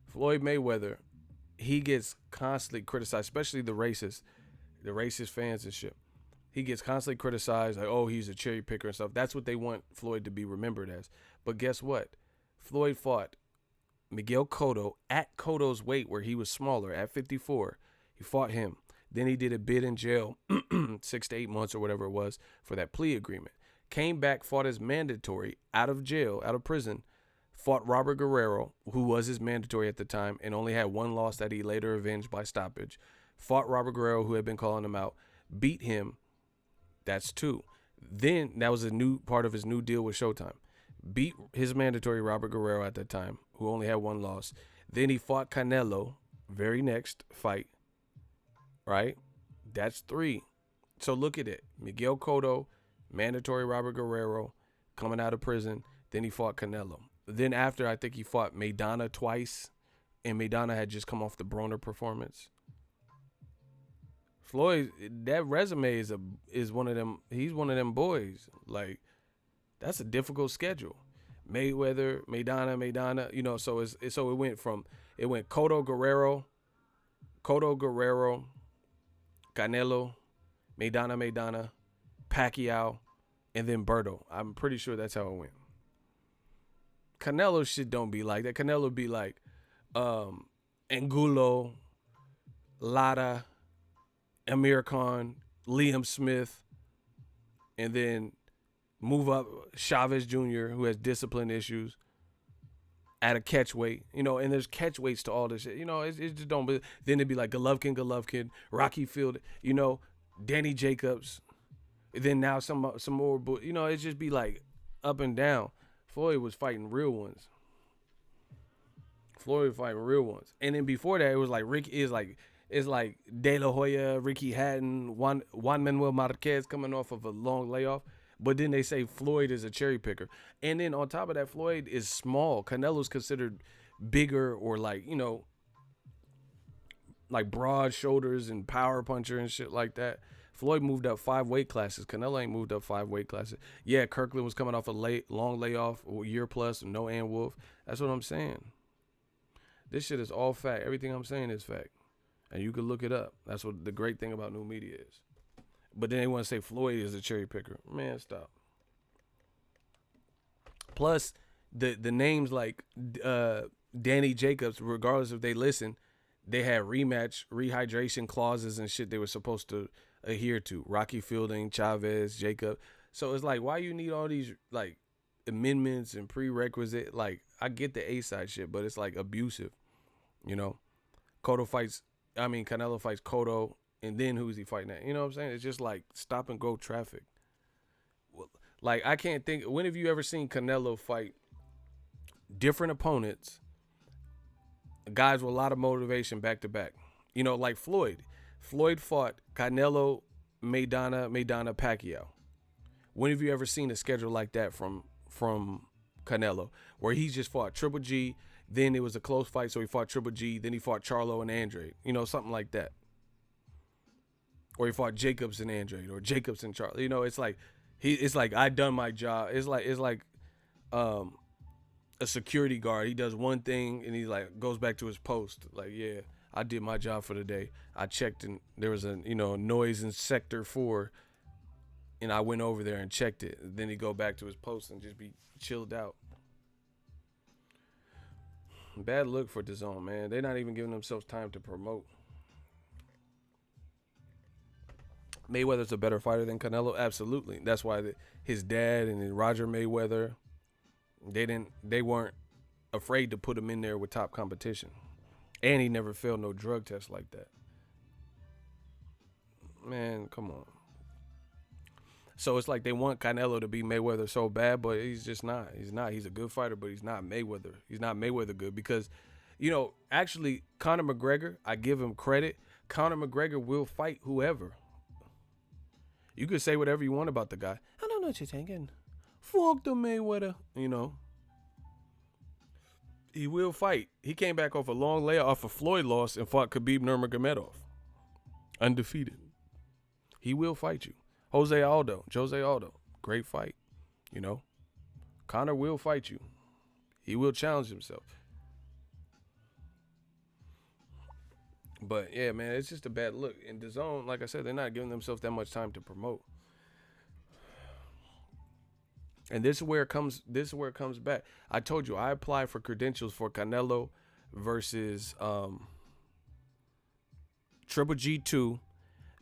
Floyd Mayweather, he gets constantly criticized, especially the racist fans and shit. He gets constantly criticized, like, oh, he's a cherry picker and stuff. That's what they want Floyd to be remembered as. But guess what? Floyd fought Miguel Cotto at Cotto's weight where he was smaller, at 54. He fought him. Then he did a bid in jail, 6 to 8 months or whatever it was, for that plea agreement. Came back, fought as mandatory, out of jail, out of prison. Fought Robert Guerrero, who was his mandatory at the time, and only had one loss that he later avenged by stoppage. Fought Robert Guerrero, who had been calling him out. Beat him. That's 2. Then, that was a new part of his new deal with Showtime. Beat his mandatory Robert Guerrero at that time, who only had one loss. Then he fought Canelo, very next fight. Right? That's 3. So look at it. Miguel Cotto, mandatory Robert Guerrero, coming out of prison. Then he fought Canelo. Then after, I think he fought Maidana twice, and Maidana had just come off the Broner performance. Floyd, that resume is one of them. He's one of them boys. Like, that's a difficult schedule. Mayweather, Maidana. You know, so it went Cotto Guerrero, Canelo, Maidana, Pacquiao, and then Berto. I'm pretty sure that's how it went. Canelo shit don't be like that. Canelo be like Angulo, Lara, Amir Khan, Liam Smith, and then move up Chavez Jr., who has discipline issues, at a catch weight. You know, and there's catch weights to all this shit. You know, it just don't be. Then it'd be like Golovkin, Rocky Field, you know, Danny Jacobs. And then now some more, you know, it just be like up and down. Floyd was fighting real ones. And then before that, it was like it's like De La Hoya, Ricky Hatton, Juan Manuel Marquez coming off of a long layoff. But then they say Floyd is a cherry picker. And then on top of that, Floyd is small. Canelo's considered bigger, or like, you know, like broad shoulders and power puncher and shit like that. Floyd moved up 5 weight classes. Canelo ain't moved up 5 weight classes. Yeah, Kirkland was coming off a long layoff, a year plus, no Ann Wolf. That's what I'm saying. This shit is all fact. Everything I'm saying is fact. And you can look it up. That's what the great thing about new media is. But then they want to say Floyd is a cherry picker. Man, stop. Plus, the names like Danny Jacobs, regardless if they listen, they had rematch, rehydration clauses and shit they were supposed to adhere to. Rocky Fielding, Chavez, Jacob. So it's like, why you need all these like amendments and prerequisite? Like, I get the A-side shit, but it's like abusive. You know, Canelo fights Cotto, and then who's he fighting at? You know what I'm saying? It's just like stop and go traffic. Like, I can't think, when have you ever seen Canelo fight different opponents, guys with a lot of motivation back to back? You know, like Floyd. Floyd fought Canelo, Maidana Pacquiao. When have you ever seen a schedule like that from Canelo, where he just fought Triple G, then it was a close fight, so he fought Triple G, then he fought Charlo and Andrade, something like that, or he fought Jacobs and Andrade, or Jacobs and Charlo. It's like I done my job. It's like um, a security guard. He does one thing and he like goes back to his post. Like, yeah, I did my job for the day. I checked and there was a noise in sector 4, and I went over there and checked it. Then he go back to his post and just be chilled out. Bad look for DAZN, man. They're not even giving themselves time to promote. Mayweather's a better fighter than Canelo, absolutely. That's why his dad and then Roger Mayweather, they weren't afraid to put him in there with top competition, and he never failed no drug test like that. Man, come on. So it's like they want Canelo to be Mayweather so bad, but he's just not. He's not. He's a good fighter, but he's not Mayweather. He's not Mayweather good because, actually, Conor McGregor, I give him credit. Conor McGregor will fight whoever. You could say whatever you want about the guy. I don't know what you're thinking. Fuck the Mayweather. He will fight. He came back off a long layoff off a Floyd loss and fought Khabib Nurmagomedov. Undefeated. He will fight you. Jose Aldo. Great fight. Conor will fight you. He will challenge himself. But yeah, man, it's just a bad look. In DAZN, like I said, they're not giving themselves that much time to promote. And this is where it comes back. I told you I applied for credentials for Canelo versus Triple G2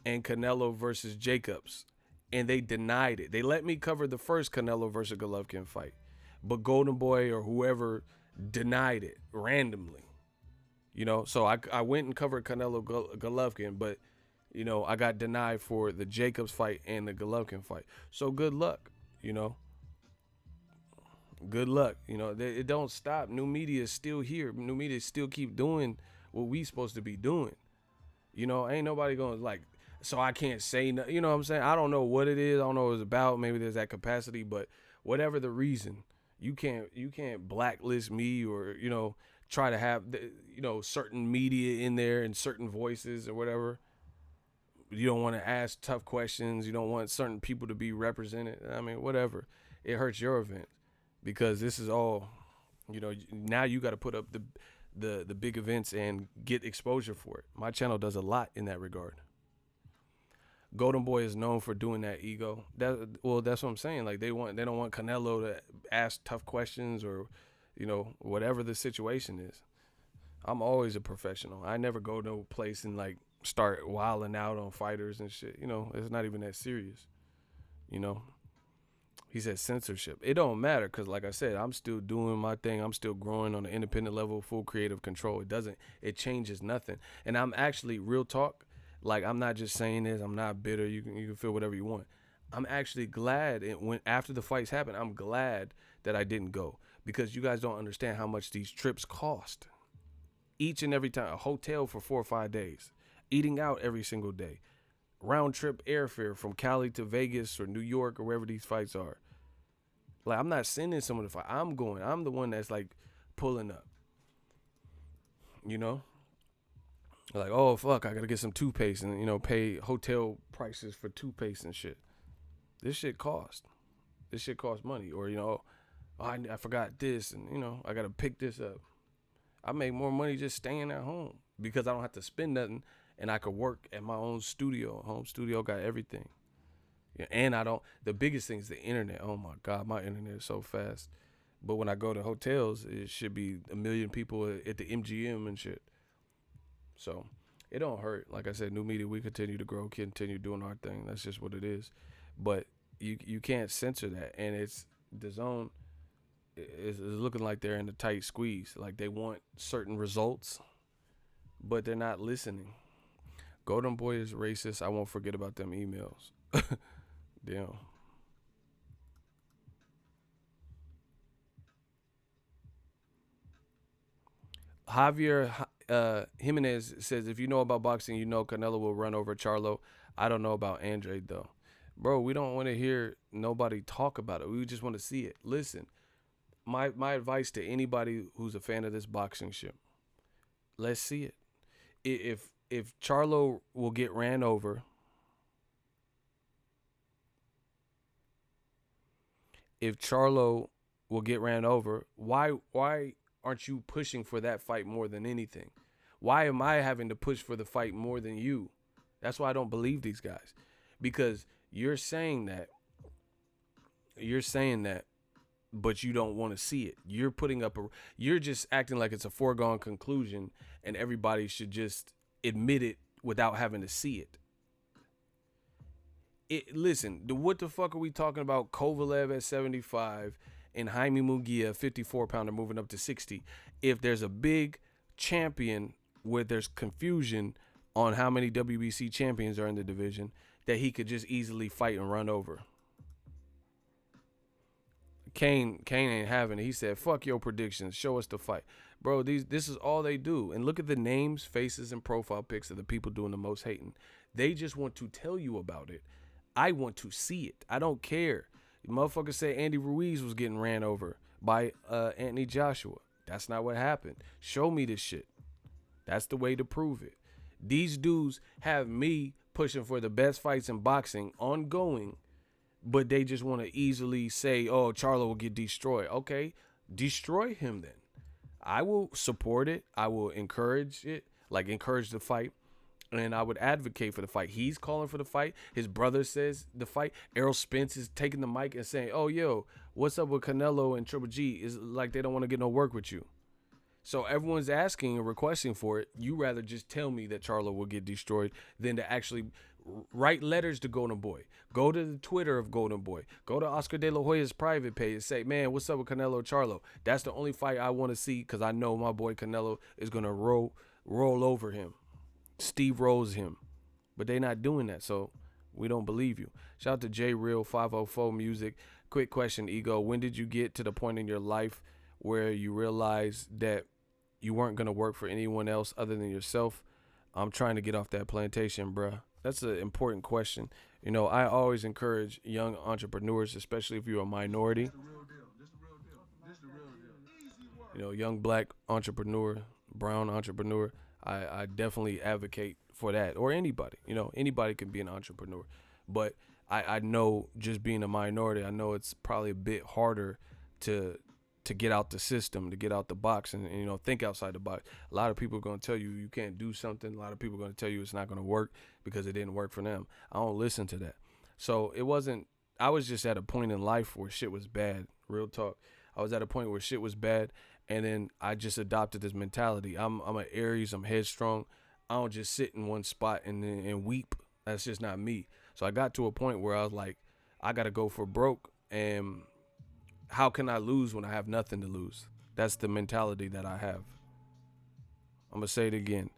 and Canelo versus Jacobs, and they denied it. They let me cover the first Canelo versus Golovkin fight, but Golden Boy or whoever denied it randomly. So I went and covered Canelo Golovkin, but I got denied for the Jacobs fight and the Golovkin fight. So good luck. Good luck. It don't stop. New media is still here. New media still keep doing what we supposed to be doing. Ain't nobody going to so I can't say no, what I'm saying? I don't know what it is. I don't know what it's about. Maybe there's that capacity, but whatever the reason, you can't blacklist me or, try to have certain media in there and certain voices or whatever. You don't want to ask tough questions. You don't want certain people to be represented. I mean, whatever. It hurts your event because this is all, now you got to put up the big events and get exposure for it. My channel does a lot in that regard. Golden Boy is known for doing that ego. That's what I'm saying. Like they don't want Canelo to ask tough questions or, whatever the situation is. I'm always a professional. I never go no place and start wilding out on fighters and shit. It's not even that serious. He said censorship. It don't matter because, like I said, I'm still doing my thing. I'm still growing on an independent level, full creative control. It changes nothing. And I'm actually, real talk, I'm not just saying this. I'm not bitter. You can feel whatever you want. I'm actually glad after the fights happened, I'm glad that I didn't go because you guys don't understand how much these trips cost. Each and every time, a hotel for 4 or 5 days, eating out every single day, round trip airfare from Cali to Vegas or New York or wherever these fights are. I'm not sending someone to fight. I'm going. I'm the one that's pulling up. Oh fuck, I gotta get some toothpaste and pay hotel prices for toothpaste and shit. This shit costs money. Or I forgot this and I gotta pick this up. I make more money just staying at home because I don't have to spend nothing and I could work at my own studio. Home studio got everything. Yeah, and the biggest thing is the internet. Oh my God, my internet is so fast. But when I go to hotels, it should be 1 million people at the MGM and shit. So it don't hurt. Like I said, new media, we continue to grow, continue doing our thing. That's just what it is. But you can't censor that. And it's DAZN is looking like they're in a tight squeeze. Like they want certain results, but they're not listening. Golden Boy is racist. I won't forget about them emails. Damn. Javier Jimenez says, if you know about boxing, you know Canelo will run over Charlo. I don't know about Andrade, though. Bro, we don't want to hear nobody talk about it. We just want to see it. Listen, my advice to anybody who's a fan of this boxing shit, let's see it. If Charlo will get ran over, why aren't you pushing for that fight more than anything? Why am I having to push for the fight more than you? That's why I don't believe these guys. Because you're saying that, but you don't want to see it. You're just acting like it's a foregone conclusion and everybody should just admit it without having to see it. Listen, what the fuck are we talking about? Kovalev at 75 and Jaime Munguia, 54-pounder, moving up to 60. If there's a big champion where there's confusion on how many WBC champions are in the division, that he could just easily fight and run over. Kane ain't having it. He said, fuck your predictions. Show us the fight. Bro, this is all they do. And look at the names, faces, and profile pics of the people doing the most hating. They just want to tell you about it. I want to see it. I don't care. The motherfuckers say Andy Ruiz was getting ran over by Anthony Joshua. That's not what happened. Show me this shit. That's the way to prove it. These dudes have me pushing for the best fights in boxing ongoing, but they just want to easily say, oh, Charlo will get destroyed. Okay, destroy him then. I will support it. I will encourage it, like encourage the fight. And I would advocate for the fight. He's calling for the fight. His brother says the fight. Errol Spence is taking the mic and saying, oh, yo, what's up with Canelo and Triple G? It's like they don't want to get no work with you. So everyone's asking and requesting for it. You rather just tell me that Charlo will get destroyed than to actually write letters to Golden Boy. Go to the Twitter of Golden Boy. Go to Oscar De La Hoya's private page and say, man, what's up with Canelo Charlo? That's the only fight I want to see because I know my boy Canelo is going to roll over him. Steve rolls him. But they not doing that, so we don't believe you. Shout out to J Real 504 Music. Quick question, Ego. When did you get to the point in your life where you realized that you weren't going to work for anyone else other than yourself? I'm trying to get off that plantation, bruh. That's an important question. You know, I always encourage young entrepreneurs, especially if you're a minority. You know, young black entrepreneur, brown entrepreneur. I definitely advocate for that. Or anybody. You know, anybody can be an entrepreneur. But I know just being a minority, I know it's probably a bit harder to get out the system, to get out the box and, you know, think outside the box. A lot of people are going to tell you you can't do something. A lot of people are going to tell you it's not going to work because it didn't work for them. I don't listen to that. So I was just at a point in life where shit was bad. Real talk. I was at a point where shit was bad. And then I just adopted this mentality. I'm an Aries. I'm headstrong. I don't just sit in one spot and weep. That's just not me. So I got to a point where I was like, I got to go for broke. And how can I lose when I have nothing to lose? That's the mentality that I have. I'm going to say it again.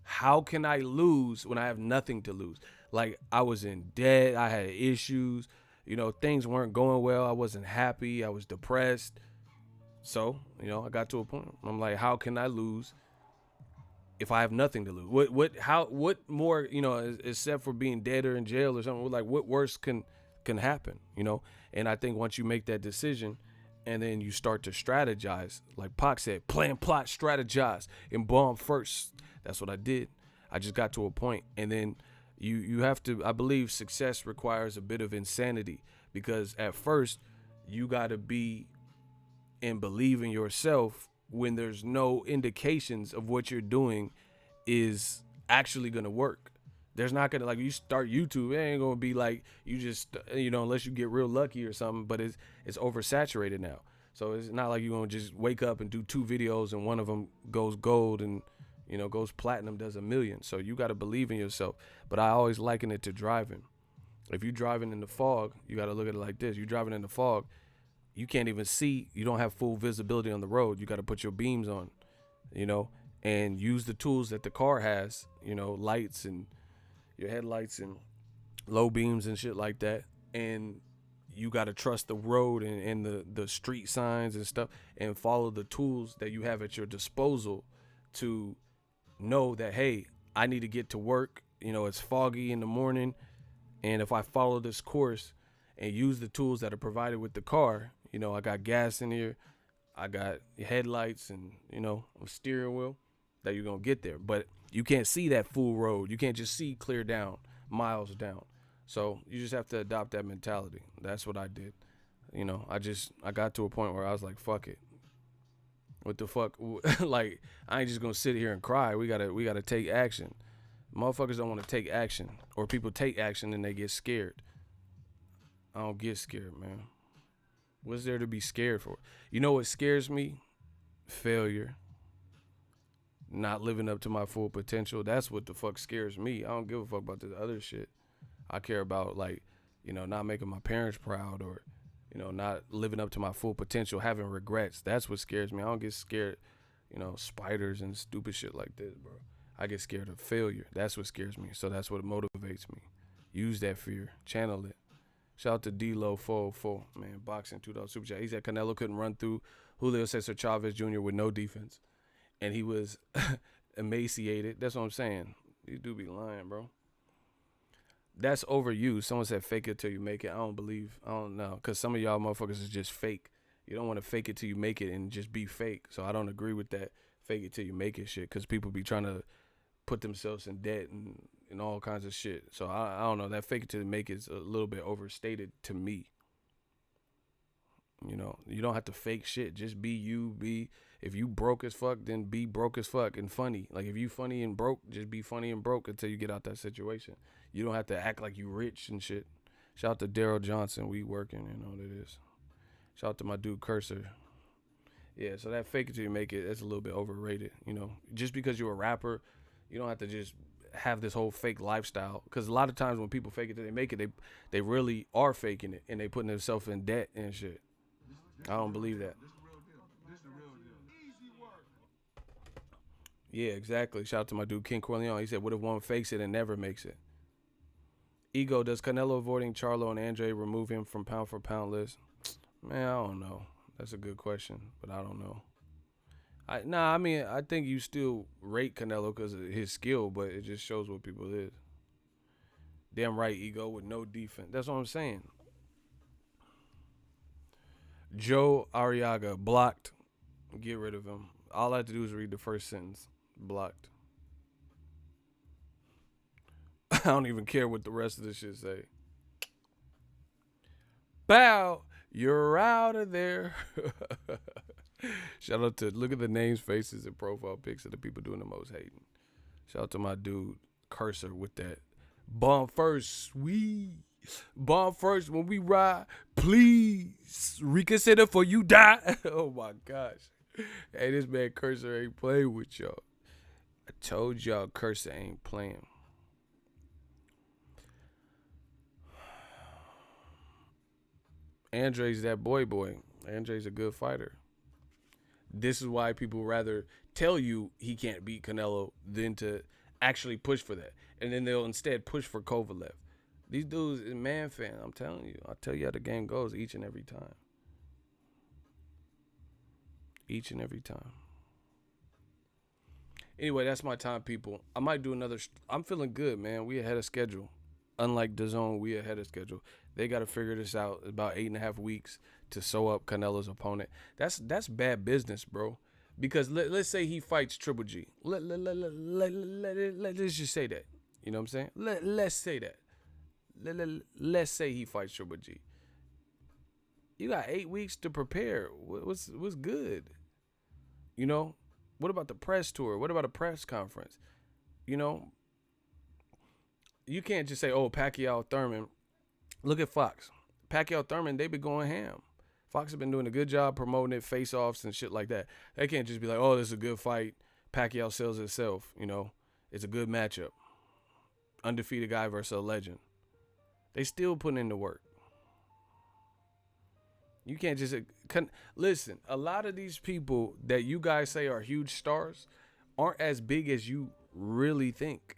How can I lose when I have nothing to lose? Like, I was in debt. I had issues. You know, things weren't going well. I wasn't happy. I was depressed. So, you know, I got to a point. I'm like, how can I lose if I have nothing to lose? What more, you know, except for being dead or in jail or something, like what worse can happen, you know? And I think once you make that decision and then you start to strategize, like Pac said, plan, plot, strategize, and bomb first. That's what I did. I just got to a point. And then you have to, I believe success requires a bit of insanity because at first you got to be and believe in yourself when there's no indications of what you're doing is actually going to work. There's not going to, like, you start YouTube, it ain't going to be like you just, you know, unless you get real lucky or something, but it's oversaturated now. So it's not like you're going to just wake up and do 2 videos and one of them goes gold and, you know, goes platinum, does 1 million. So you got to believe in yourself. But I always liken it to driving. If you're driving in the fog, you got to look at it like this. You're driving in the fog. You can't even see. You don't have full visibility on the road. You got to put your beams on, you know, and use the tools that the car has, you know, lights and your headlights and low beams and shit like that. And you got to trust the road and the street signs and stuff and follow the tools that you have at your disposal to know that, hey, I need to get to work. You know, it's foggy in the morning, and if I follow this course and use the tools that are provided with the car, you know, I got gas in here, I got headlights, and you know, a steering wheel, that you're gonna get there. But you can't see that full road. You can't just see clear down, miles down. So you just have to adopt that mentality. That's what I did. You know, I got to a point where I was like, fuck it. What the fuck? Like, I ain't just gonna sit here and cry. We gotta take action. Motherfuckers don't want to take action, or people take action and they get scared. I don't get scared, man. What's there to be scared for? You know what scares me? Failure. Not living up to my full potential. That's what the fuck scares me. I don't give a fuck about this other shit. I care about, like, you know, not making my parents proud, or, you know, not living up to my full potential, having regrets. That's what scares me. I don't get scared, you know, spiders and stupid shit like this, bro. I get scared of failure. That's what scares me. So that's what motivates me. Use that fear. Channel it. Shout out to D-Lo 404, man. Boxing $2 super chat. He said Canelo couldn't run through Julio Cesar Chavez Jr. with no defense, and he was emaciated. That's what I'm saying. You do be lying, bro. That's overused. Someone said fake it till you make it. I don't know. Because some of y'all motherfuckers is just fake. You don't want to fake it till you make it and just be fake. So I don't agree with that fake it till you make it shit. Because people be trying to put themselves in debt and all kinds of shit. So I don't know. That fake it till you make it is a little bit overstated to me. You know, you don't have to fake shit. Just be you. If you broke as fuck, then be broke as fuck and funny. Like, if you funny and broke, just be funny and broke until you get out that situation. You don't have to act like you rich and shit. Shout out to Daryl Johnson. We working, you know what it is. Shout out to my dude Cursor. Yeah, so that fake it till you make it, that's a little bit overrated. You know, just because you're a rapper, you don't have to just have this whole fake lifestyle. Because a lot of times when people fake it till they make it, they really are faking it, and they putting themselves in debt and shit. I don't believe that. Yeah, exactly. Shout out to my dude King Corleone. He said, what if one fakes it and never makes it? Ego, does Canelo avoiding Charlo and Andrade remove him from pound for pound list? Man, I don't know. That's a good question, but I don't know. I mean, I think you still rate Canelo because of his skill, but it just shows what people is. Damn right, Ego, with no defense. That's what I'm saying. Joe Arriaga, blocked. Get rid of him. All I have to do is read the first sentence. Blocked. I don't even care what the rest of this shit say. Bow, you're out of there. Shout out to, look at the names, faces, and profile pics of the people doing the most hating. Shout out to my dude Cursor with that. Bomb first, sweet. Bomb first when we ride. Please reconsider before you die. Oh my gosh. Hey, this man Cursor ain't playing with y'all. I told y'all Cursor ain't playing. Andre's that boy. Andre's a good fighter. This is why people rather tell you he can't beat Canelo than to actually push for that. And then they'll instead push for Kovalev. These dudes is man fan. I'm telling you. I'll tell you how the game goes each and every time. Each and every time. Anyway, that's my time, people. I might do another. I'm feeling good, man. We ahead of schedule. Unlike DAZN, we ahead of schedule. They got to figure this out. It's about 8.5 weeks to sew up Canelo's opponent. That's bad business, bro. Because let's say he fights Triple G. Let's just say that. You know what I'm saying? Let's say that. Let's say he fights Triple G. You got 8 weeks to prepare. What's good? You know? What about the press tour? What about a press conference? You know? You can't just say, oh, Pacquiao, Thurman. Look at Fox. Pacquiao, Thurman, they been going ham. Fox have been doing a good job promoting it, face-offs and shit like that. They can't just be like, oh, this is a good fight. Pacquiao sells itself, you know. It's a good matchup. Undefeated guy versus a legend. They still putting in the work. You can't just... Listen, a lot of these people that you guys say are huge stars aren't as big as you really think.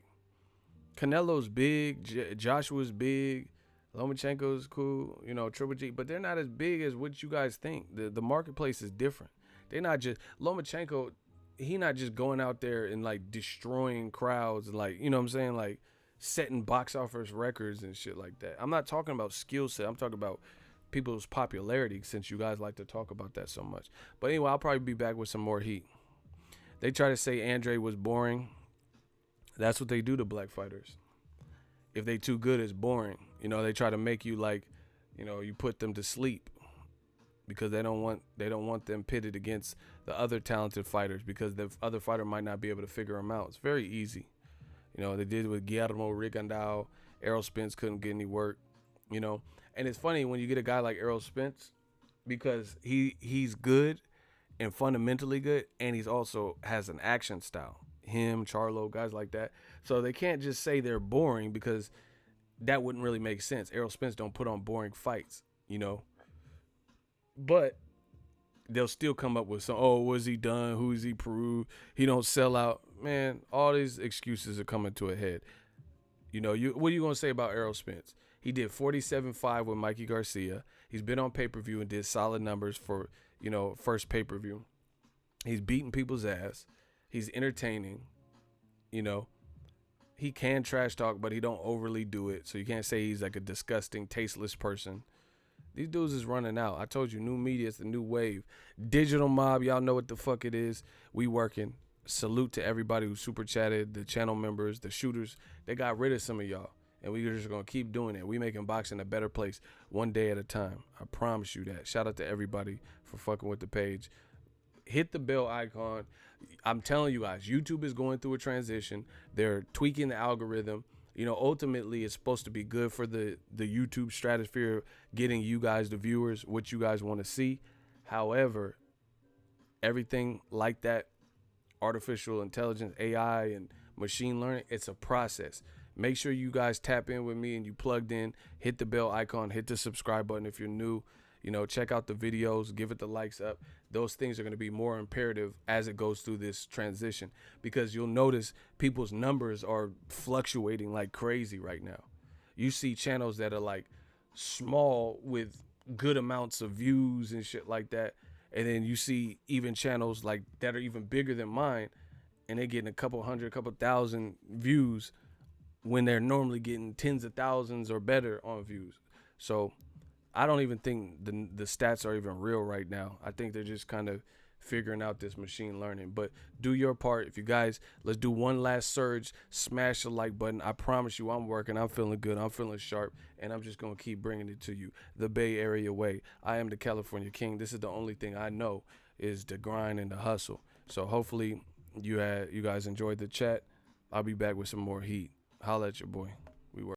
Canelo's big. Joshua's big. Lomachenko's cool. You know, Triple G. But they're not as big as what you guys think. The marketplace is different. They're not just... Lomachenko, he not just going out there and like destroying crowds and like, you know what I'm saying, like setting box office records and shit like that. I'm not talking about skill set. I'm talking about people's popularity, since you guys like to talk about that so much. But anyway, I'll probably be back with some more heat. They try to say Andrade was boring. That's what they do to black fighters. If they too good, it's boring. You know, they try to make you like, you know, you put them to sleep because they don't want them pitted against the other talented fighters, because the other fighter might not be able to figure them out. It's very easy. You know, they did it with Guillermo Rigondeaux. Errol Spence couldn't get any work, you know. And it's funny when you get a guy like Errol Spence, because he's good and fundamentally good, and he's also has an action style. Him, Charlo, guys like that. So they can't just say they're boring, because that wouldn't really make sense. Errol Spence don't put on boring fights, you know. But they'll still come up with some, oh, was he done? Who is he proved? He don't sell out. Man, all these excuses are coming to a head. You know, what are you going to say about Errol Spence? He did 47-5 with Mikey Garcia. He's been on pay-per-view and did solid numbers for, you know, first pay-per-view. He's beating people's ass. He's entertaining. You know, he can trash talk, but he don't overly do it. So you can't say he's like a disgusting, tasteless person. These dudes is running out. I told you, new media is the new wave. Digital mob, y'all know what the fuck it is. We working. Salute to everybody who super chatted, the channel members, the shooters. They got rid of some of y'all, and we're just going to keep doing it. We making boxing a better place one day at a time. I promise you that. Shout out to everybody for fucking with the page. Hit the bell icon. I'm telling you guys, YouTube is going through a transition. They're tweaking the algorithm. You know, ultimately, it's supposed to be good for the YouTube stratosphere, getting you guys, the viewers, what you guys want to see. However, everything like that, artificial intelligence, AI, and machine learning, it's a process. Make sure you guys tap in with me and you plugged in. Hit the bell icon. Hit the subscribe button if you're new. You know, check out the videos. Give it the likes up. Those things are going to be more imperative as it goes through this transition, because you'll notice people's numbers are fluctuating like crazy right now. You see channels that are like small with good amounts of views and shit like that. And then you see even channels like that are even bigger than mine, and they're getting a couple hundred, couple thousand views when they're normally getting tens of thousands or better on views. So I don't even think the stats are even real right now. I think they're just kind of figuring out this machine learning. But do your part. If you guys, let's do one last surge. Smash the like button. I promise you, I'm working. I'm feeling good. I'm feeling sharp. And I'm just going to keep bringing it to you the Bay Area way. I am the California King. This is the only thing I know is the grind and the hustle. So hopefully you guys enjoyed the chat. I'll be back with some more heat. Holla at your boy.